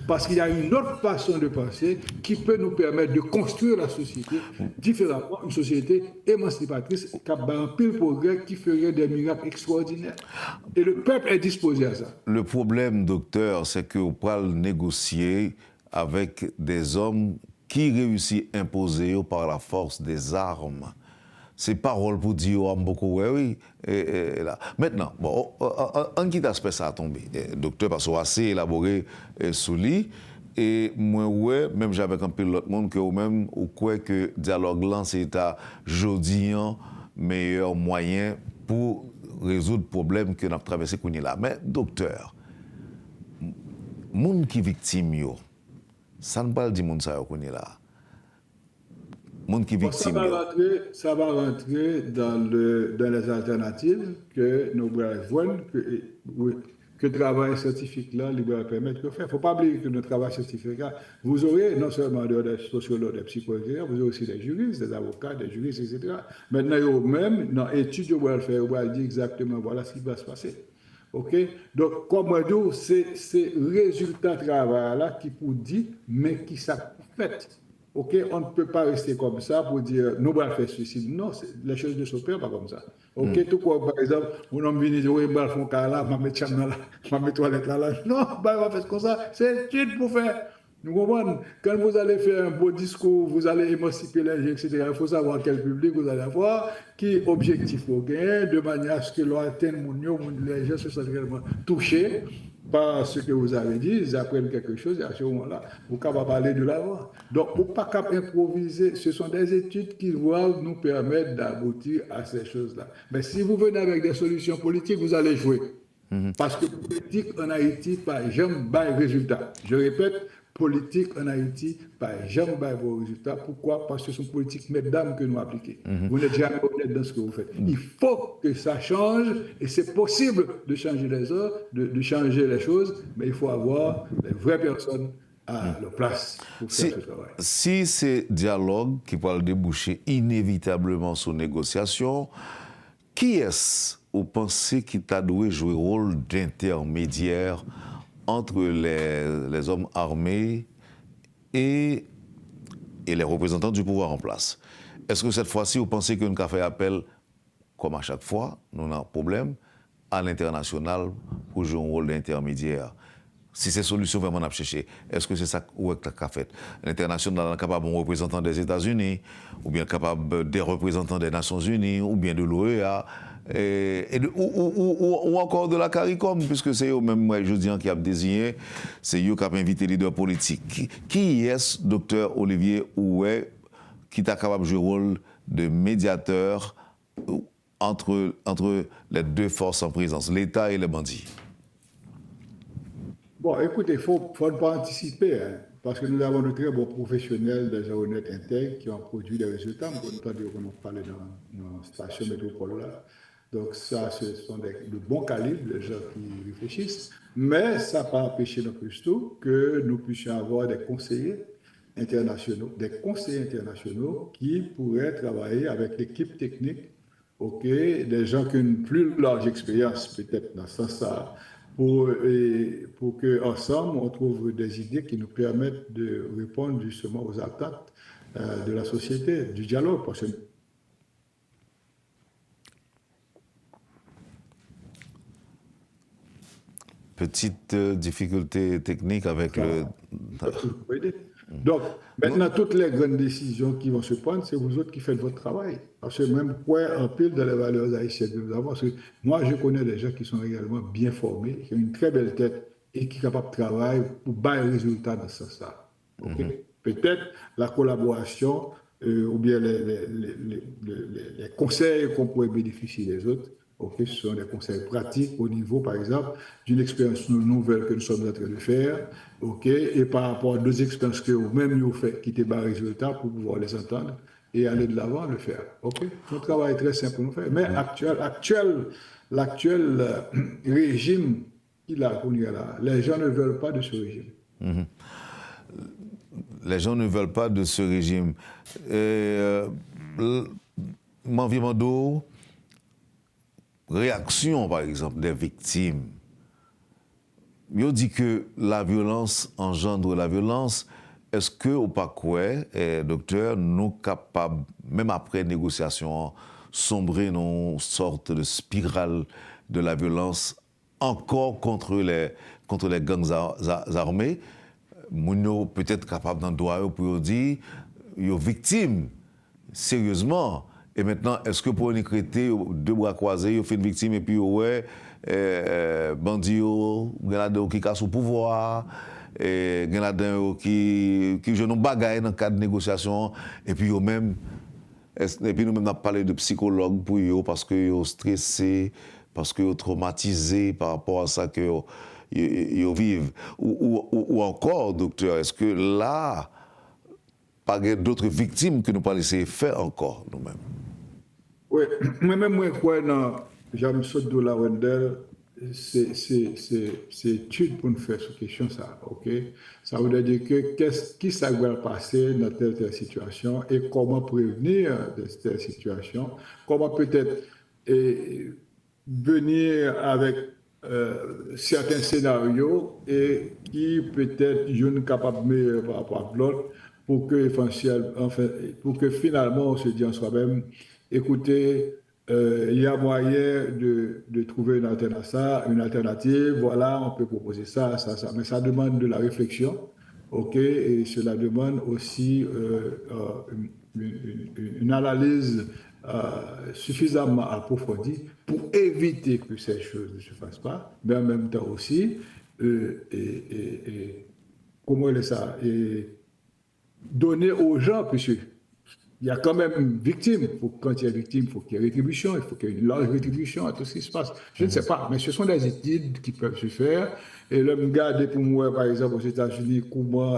parce qu'il y a une autre façon de penser qui peut nous permettre de construire la société différemment, une société émancipatrice qui a un pile progrès qui ferait des miracles extraordinaires. Et le peuple est disposé à ça. Le problème, docteur, c'est qu'on peut négocier avec des hommes qui réussissent à imposer par la force des armes. C'est parole pour dire beaucoup, oui. Là. Maintenant, bon, en quel aspect ça a tombé, docteur, parce qu'on a assez élaboré sous lui. Et moi, ouais, même j'avais un peu l'autre monde que vous-même, ou quoi que le dialogue là, c'est à jeudi un meilleur moyen pour résoudre le problème que nous avons traversé là. Mais docteur, monde qui victime yo, ça ne parle pas de monde ça yo là. Monde qui victime ça va rentrer dans les alternatives que nous voyons que le travail scientifique là, il va permettre de faire. Il ne faut pas oublier que notre travail scientifique là, vous aurez non seulement des sociologues, des psychologues, vous aurez aussi des juristes, des avocats, des juristes, etc. Maintenant, même dans l'étude, vous allez faire, vous allez dire exactement voilà ce qui va se passer. OK? Donc, comme je dis, c'est le résultat de travail là qui vous dit, mais qui ça fait. OK, on ne peut pas rester comme ça pour dire nous allons faire ceci. Non, les choses ne s'opèrent pas comme ça. OK, tout quoi, par exemple, on a venu dire oui, je vais faire ça là, je vais mettre chambre là, je vais mettre toilette là. Non, on va faire comme ça. C'est étude pour faire. Nous comprenons. Quand vous allez faire un beau discours, vous allez émanciper les gens, etc. Il faut savoir quel public vous allez avoir, qui objectif vous gagnez, de manière à ce que l'on atteigne les gens se sentent réellement touchés par ce que vous avez dit, ils apprennent quelque chose et à ce moment-là, vous pouvez aller de l'avant. Donc, vous ne pouvez pas improviser. Ce sont des études qui doivent nous permettre d'aboutir à ces choses-là. Mais si vous venez avec des solutions politiques, vous allez jouer. Parce que politique en Haïti, par jamais, pas de résultat. Je répète, politique en Haïti, pas jamais vos résultats. Pourquoi? Parce que ce sont politiques mesdames que nous appliquons. Vous n'êtes jamais honnête dans ce que vous faites. Il faut que ça change, et c'est possible de changer les choses, de changer les choses, mais il faut avoir les vraies personnes à leur place pour faire ce travail. Si c'est dialogue qui peut déboucher inévitablement sur négociation, qui est-ce, vous pensez, qui t'a dû jouer le rôle d'intermédiaire entre les hommes armés et les représentants du pouvoir en place? Est-ce que cette fois-ci, vous pensez que nous avons fait appel, comme à chaque fois, nous avons un problème, à l'international pour jouer un rôle d'intermédiaire? Si c'est solution vraiment à chercher, est-ce que c'est ça que tu as fait? L'international est capable d'un représentant des États-Unis, ou bien capable des représentants des Nations Unies, ou bien de l'OEA, ou encore de la CARICOM, puisque c'est eux même, moi, je dis, qui a désigné, c'est eux qui ont invité les leaders politiques. Qui est-ce, docteur Olivier Oué, qui est capable de jouer le rôle de médiateur entre les deux forces en présence, l'État et les bandits? Bon, écoutez, il faut ne pas anticiper, hein, parce que nous avons de très bons professionnels des aéronefs internes qui ont produit des résultats. On a parlé dans la station métropole là. Donc ça, ce sont de bons calibres, les gens qui réfléchissent. Mais ça n'a pas empêché non plus tout que nous puissions avoir des conseillers internationaux qui pourraient travailler avec l'équipe technique, des gens qui ont une plus large expérience peut-être dans ce sens-là, pour qu'ensemble, on trouve des idées qui nous permettent de répondre justement aux attentes de la société, du dialogue. Parce que petite difficulté technique avec le... Donc, maintenant, toutes les grandes décisions qui vont se prendre, c'est vous autres qui faites votre travail. Parce que même quoi, en pile dans les valeurs haïtiennes que nous avons, parce que moi, je connais des gens qui sont également bien formés, qui ont une très belle tête et qui sont capables de travailler pour battre les résultats dans ce sens-là. Peut-être la collaboration ou bien les conseils qu'on pourrait bénéficier des autres, ce sont des conseils pratiques au niveau, par exemple, d'une expérience nouvelle que nous sommes en train de faire, et par rapport à deux expériences que vous-même nous fait, qui étaient bas résultats pour pouvoir les entendre et aller de l'avant, le faire. Notre travail est très simple pour nous faire. Mais l'actuel régime qu'il a connu là, les gens ne veulent pas de ce régime. Les gens ne veulent pas de ce régime. Manvimando, réaction, par exemple, des victimes. Il dit que la violence engendre la violence. Est-ce que, au pas quoi, docteur, nous capables, même après négociation, sombrer dans une sorte de spirale de la violence encore contre les gangs armés? Nous peut-être capables d'en droit pour dire, ils victimes, sérieusement. Et maintenant, est-ce que pour nous créer deux bras croisés, ils fait une victime et puis bandits, grenadins qui cassent au pouvoir, grenadins qui jouent nos bagailles dans le cadre de négociation, et puis nous-mêmes, on a parlé de psychologues pour eux parce qu'ils sont stressés, parce qu'ils sont traumatisés par rapport à ça qu'ils vivent. Ou encore, docteur, est-ce que là, pas d'autres victimes que nous pas laisser faire encore nous-mêmes? Oui, moi-même, moi, quoi, dans Jean-Michel Wendel, c'est étude pour nous faire cette question, ça, Ça veut dire que qui ça va passer dans telle situation et comment prévenir de telle situation, comment peut-être venir avec certains scénarios et qui peut-être je ne capable meilleur par rapport à l'autre pour que finalement on se dise en soi-même, écoutez, il y a moyen de trouver une alternative, voilà, on peut proposer ça, mais ça demande de la réflexion, et cela demande aussi une analyse suffisamment approfondie pour éviter que ces choses ne se fassent pas, mais en même temps aussi, comment est ça, donner aux gens, puisque il y a quand même une victime. Quand il y a une victime, il faut qu'il y ait rétribution, il faut qu'il y ait une large rétribution à tout ce qui se passe. Je ne sais pas, mais ce sont des études qui peuvent se faire. Et là, me garder pour moi, par exemple, aux États-Unis, comment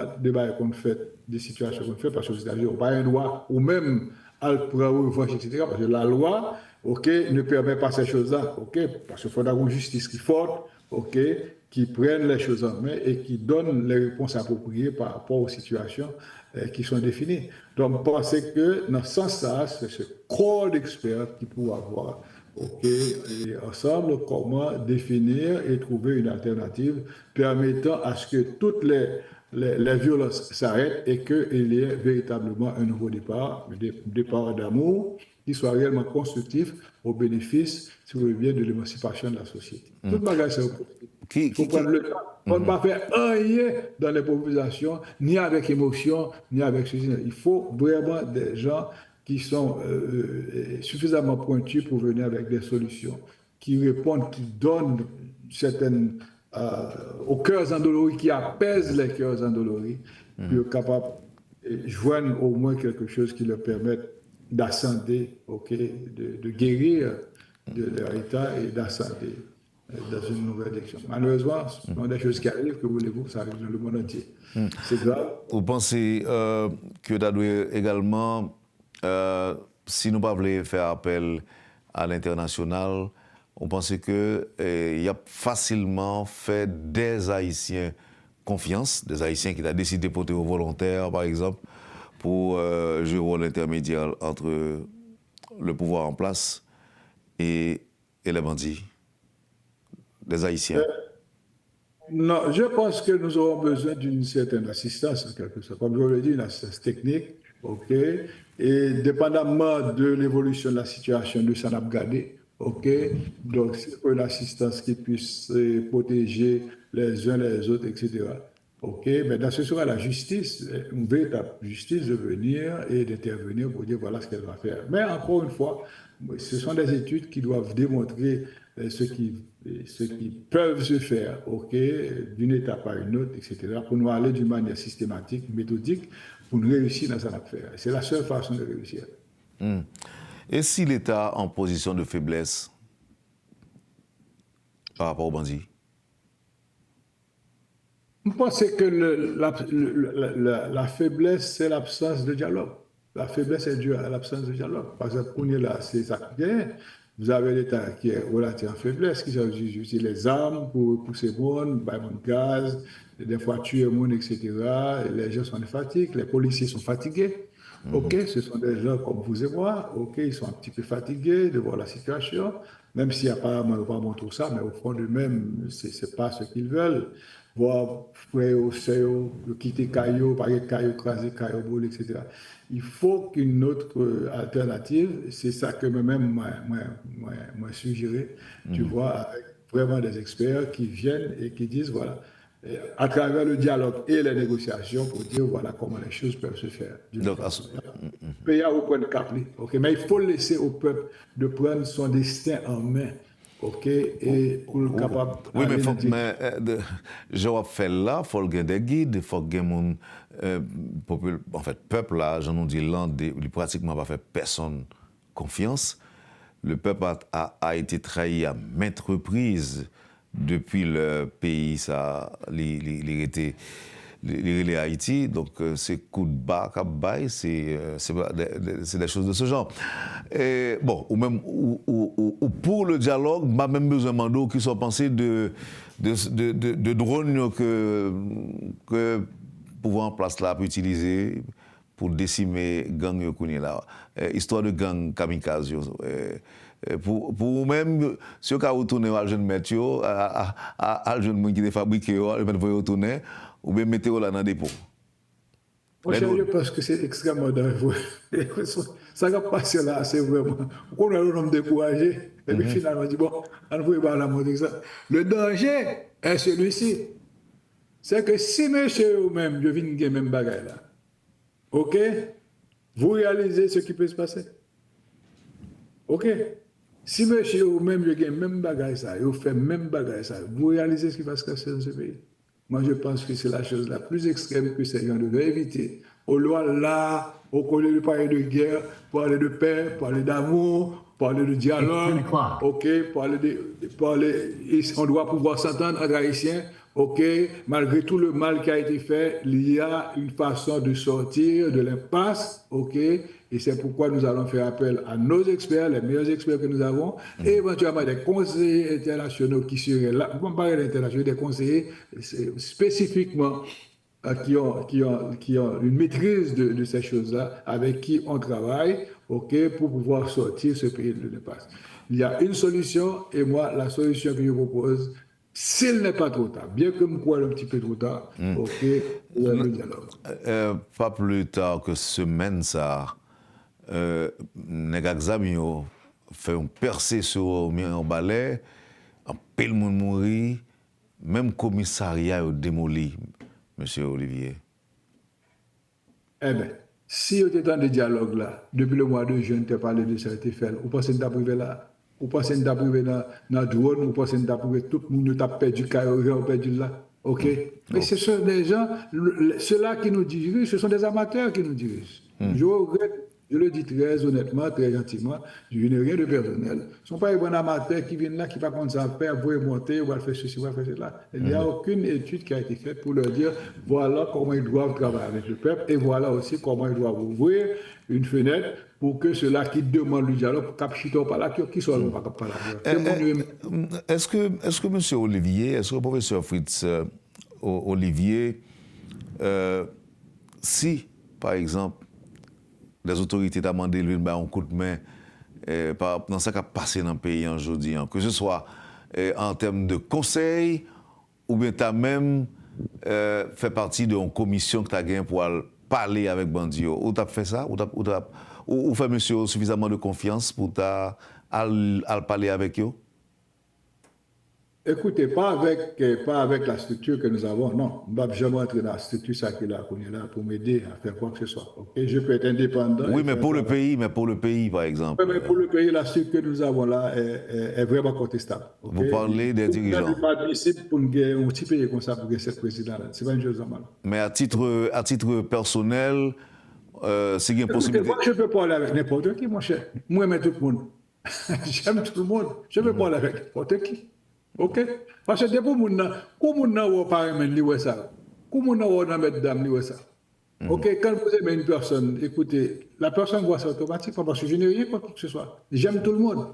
des situations qu'on fait, parce qu'aux États-Unis, on n'a pas un droit, ou même à le prendre revanche, etc. Parce que la loi, ne permet pas ces choses-là, parce qu'il faut avoir une justice qui est forte, qui prennent les choses en main et qui donnent les réponses appropriées par rapport aux situations qui sont définies. Donc, pensez que dans ce sens-là, c'est ce corps d'experts qui pourra avoir, et ensemble, comment définir et trouver une alternative permettant à ce que toutes les violences s'arrêtent et qu'il y ait véritablement un nouveau départ, un départ d'amour qui soit réellement constructif au bénéfice, si vous voulez bien, de l'émancipation de la société. Tout bagage, c'est il faut prendre le temps. On ne peut pas faire rien dans l'improvisation, ni avec émotion, ni avec ceci. Il faut vraiment des gens qui sont suffisamment pointus pour venir avec des solutions, qui répondent, qui donnent certaines aux cœurs endoloris, qui apaisent les cœurs endoloris, puis capables de joindre au moins quelque chose qui leur permette d'ascender, de guérir de leur état et d'ascender dans une nouvelle élection. Malheureusement, ce sont des choses qui arrivent, que voulez-vous, ça arrive dans le monde entier. C'est grave. Vous pensez que ça doit également, si nous ne voulons pas faire appel à l'international, on pense qu'il y a facilement fait des Haïtiens confiance, des Haïtiens qui ont décidé de porter aux volontaires, par exemple, pour jouer le rôle intermédiaire entre le pouvoir en place et les bandits, des Haïtiens. Non, je pense que nous aurons besoin d'une certaine assistance, en quelque sorte. Comme je vous l'ai dit, une assistance technique, et dépendamment de l'évolution de la situation de Sanabgadé, donc c'est une assistance qui puisse protéger les uns les autres, etc. Maintenant, ce sera la justice, une véritable justice de venir et d'intervenir pour dire voilà ce qu'elle va faire. Mais encore une fois, ce sont des études qui doivent démontrer ce qui peuvent se faire, d'une étape à une autre, etc., pour nous aller d'une manière systématique, méthodique, pour nous réussir dans cette affaire. C'est la seule façon de réussir. Et si l'État en position de faiblesse par rapport aux bandits? Je pense que la faiblesse, c'est l'absence de dialogue. La faiblesse est due à l'absence de dialogue. Parce que pour nous, là, c'est ça qui est. Vous avez l'État qui est relativement faiblesse, qui utilise les armes pour pousser le monde, le gaz, des fois tuer le monde, etc. Les gens sont fatigués, les policiers sont fatigués. Ce sont des gens comme vous et moi, ils sont un petit peu fatigués de voir la situation, même si apparemment ils ne vont pas montrer ça, mais au fond d'eux-mêmes, ce n'est pas ce qu'ils veulent. Voir frère au sœur, quitter Caillou, parler de Caillou crasé, Caillou boule, etc. Il faut qu'une autre alternative, c'est ça que moi-même, moi suggéré, tu vois, avec vraiment des experts qui viennent et qui disent, voilà, à travers le dialogue et les négociations pour dire voilà comment les choses peuvent se faire. Donc, le pays a au cap, mais il faut laisser au peuple de prendre son destin en main. Et pour le capable. Oui, mais je vais faire là, il faut qu'il y ait des guides, il faut qu'il y ait en fait, peuple là, j'en ai dit là, il pratiquement pas fait personne confiance. Le peuple a été trahi à maintes reprises depuis le pays, ça, les Haïti, donc ces coups de bas, c'est des choses de ce genre. Et, bon, ou pour le dialogue, m'a même besoin de mando qui sont pensés de drones que le pouvoir en place là peut utiliser pour décimer gang yokuni là, histoire de gang kamikaze. Pour même, si vous retournez à jeune météo, à jeune monde qui est fabriqué, vous pouvez retourner, ou bien mettez-vous là dans le dépôt. Je pense que c'est extrêmement dangereux. Ça va passer là, c'est vraiment. On a l'homme découragé, et puis finalement, on dit bon, on ne pouvait pas la montrer ça. Le danger est celui-ci. C'est que si monsieur ou même, je viens de même bagaille là, vous réalisez ce qui peut se passer. Si monsieur ou même, je gagne même bagaille ça, et vous faites même bagaille ça, vous réalisez ce qui va se passer dans ce pays. Moi, je pense que c'est la chose la plus extrême que ces gens devaient éviter. Au loin là, au lieu de parler de guerre, parler de paix, parler d'amour, parler de dialogue, on doit pouvoir s'entendre entre Haïtiens, malgré tout le mal qui a été fait, il y a une façon de sortir de l'impasse, Et c'est pourquoi nous allons faire appel à nos experts, les meilleurs experts que nous avons, et éventuellement des conseillers internationaux qui seraient là, on va parler d'internationaux, des conseillers spécifiquement qui ont une maîtrise de ces choses-là, avec qui on travaille, pour pouvoir sortir ce pays de l'impasse. Il y a une solution, et moi, la solution que je propose, s'il n'est pas trop tard, bien que je crois un petit peu trop tard, le dialogue. Pas plus tard que semaine, ça, Negazamio fait un percé sur un balai, un pile monde mourir, même commissariat est démoli, monsieur Olivier. Eh bien, si vous êtes dans des dialogues là, depuis le mois de juin, tu as parlé de ça, tu fait, vous pensez que tu as privé là? Vous pensez que tu as privé dans le drone? Vous pensez que tu as privé tout le monde, tu as perdu carrière, perdu là? OK? Mais ce sont des gens, ceux-là qui nous dirigent, ce sont des amateurs qui nous dirigent. Je regrette. Je le dis très honnêtement, très gentiment, je n'ai rien de personnel. Ce ne sont pas les bons amateurs qui viennent là, qui ne savent pas comment ça faire, vous monter, vous faire ceci, vous faire cela. Il n'y a aucune étude qui a été faite pour leur dire voilà comment ils doivent travailler avec le peuple et voilà aussi comment ils doivent ouvrir une fenêtre pour que ceux-là qui demandent le dialogue, capchito par là, qui sont pas par là. Est-ce que M. Olivier, est-ce que le professeur Fritz Olivier, si, par exemple, les autorités t'ont demandé lui un coup de main dans ce qui a passé dans le pays aujourd'hui, que ce soit en termes de conseil ou bien tu as même fait partie d'une commission que tu as gagné pour parler avec Bandio. Ou tu as fait ça? Ou fait monsieur suffisamment de confiance pour parler avec eux? Écoutez, pas avec la structure que nous avons, non. Je ne vais jamais entrer dans la structure qui est là pour m'aider à faire quoi que ce soit. Okay? Je peux être indépendant. Oui, mais pour le pays, par exemple. Oui, mais pour le pays, la structure que nous avons là est vraiment contestable. Okay? Vous parlez des dirigeants. Ce n'est pas admissible pour un petit pays comme ça, pour que cette président-là. Ce n'est pas une chose normale. Mais à titre personnel, c'est une possibilité. Moi, je peux parler avec n'importe qui, mon cher. Moi, j'aime tout le monde. J'aime tout le monde. Je peux parler avec n'importe qui. OK? Parce que depuis comment on parle de ça? Comment on a mettre dame ça? OK? Quand vous aimez une personne, écoutez, la personne voit ça automatiquement parce que je n'ai rien contre qui que ce soit. J'aime tout le monde.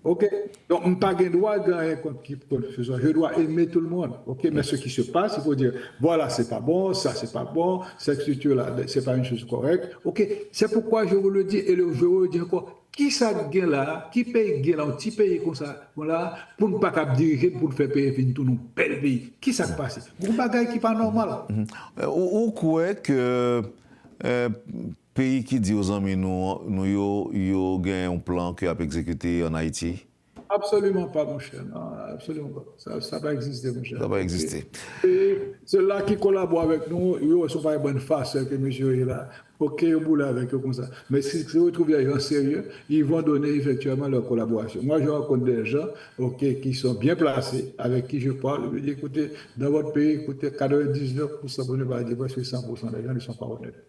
OK? Donc, je n'ai pas le droit de gagner contre qui que ce soit. Je dois aimer tout le monde. OK? Mais ce qui se passe, il faut dire, voilà, c'est pas bon, ça, c'est pas bon, cette structure-là, c'est pas une chose correcte. OK? C'est pourquoi je vous le dis, et je vous le dis encore. Qui ça gagne là, qui paye gagne là, un petit pays comme ça, voilà, pour ne pas diriger, pour faire payer tout nos bel pays. Qui ça passe? Vous ne pas qui pas normal. Ou quoi que pays qui dit aux amis nous gagne un plan qui a exécuté en Haïti? Absolument pas, mon cher. Non, absolument pas. Ça va exister, mon cher. Ça va exister. Et ceux-là qui collaborent avec nous, ils ne sont pas une bonne face que monsieur est là. OK, ils boulent avec eux comme ça. Mais si vous trouvez des gens sérieux, ils vont donner effectivement leur collaboration. Moi, je rencontre des gens qui sont bien placés, avec qui je parle. Je dis, écoutez, dans votre pays, écoutez, 99%, pour ne pas dire presque 100% des gens ne sont pas honnêtes.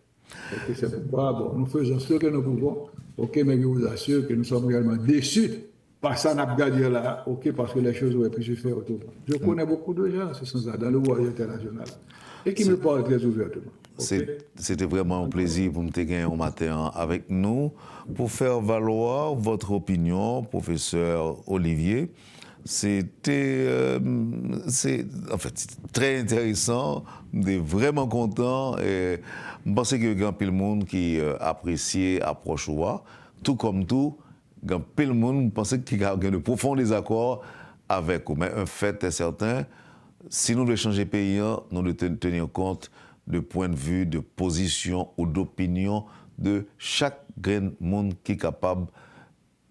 Okay, c'est pourquoi nous faisons ce que nous pouvons. OK, mais je vous assure que nous sommes réellement déçus. Par ça, on a gardé là, OK, parce que les choses auraient pu se faire autrement. Je connais beaucoup de gens, ce sont ça, dans le voyage international, et qui me parlent très ouvertement. Okay? C'était vraiment un plaisir pour me gagner un matin avec nous, pour faire valoir votre opinion, professeur Olivier. C'était en fait, très intéressant, on est vraiment content, et je pense qu'il y a grand pile monde qui apprécie l'approche, tout comme tout. Quand peu le monde pensait qu'il y a de profonds désaccords avec vous. Mais un fait est certain, si nous voulons changer le pays, nous devons tenir compte de point de vue, de position ou d'opinion de chaque grain monde qui est capable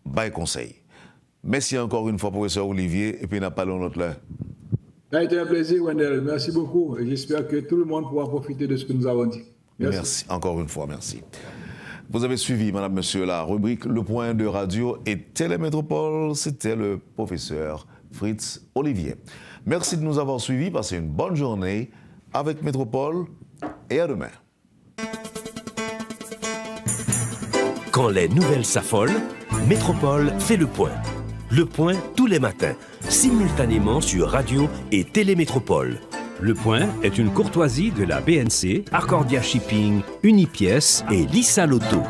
de bailler conseil. Merci encore une fois, professeur Olivier, et puis nous parlons l'autre là. Ça a été un plaisir, Wendell. Merci beaucoup. J'espère que tout le monde pourra profiter de ce que nous avons dit. Merci. Encore une fois, merci. Vous avez suivi, madame, monsieur, la rubrique Le Point de Radio et Télémétropole. C'était le professeur Fritz Olivier. Merci de nous avoir suivis. Passez une bonne journée avec Métropole et à demain. Quand les nouvelles s'affolent, Métropole fait le point. Le point tous les matins, simultanément sur Radio et Télémétropole. Le Point est une courtoisie de la BNC, Arcordia Shipping, Unipièce et Lissa Loto.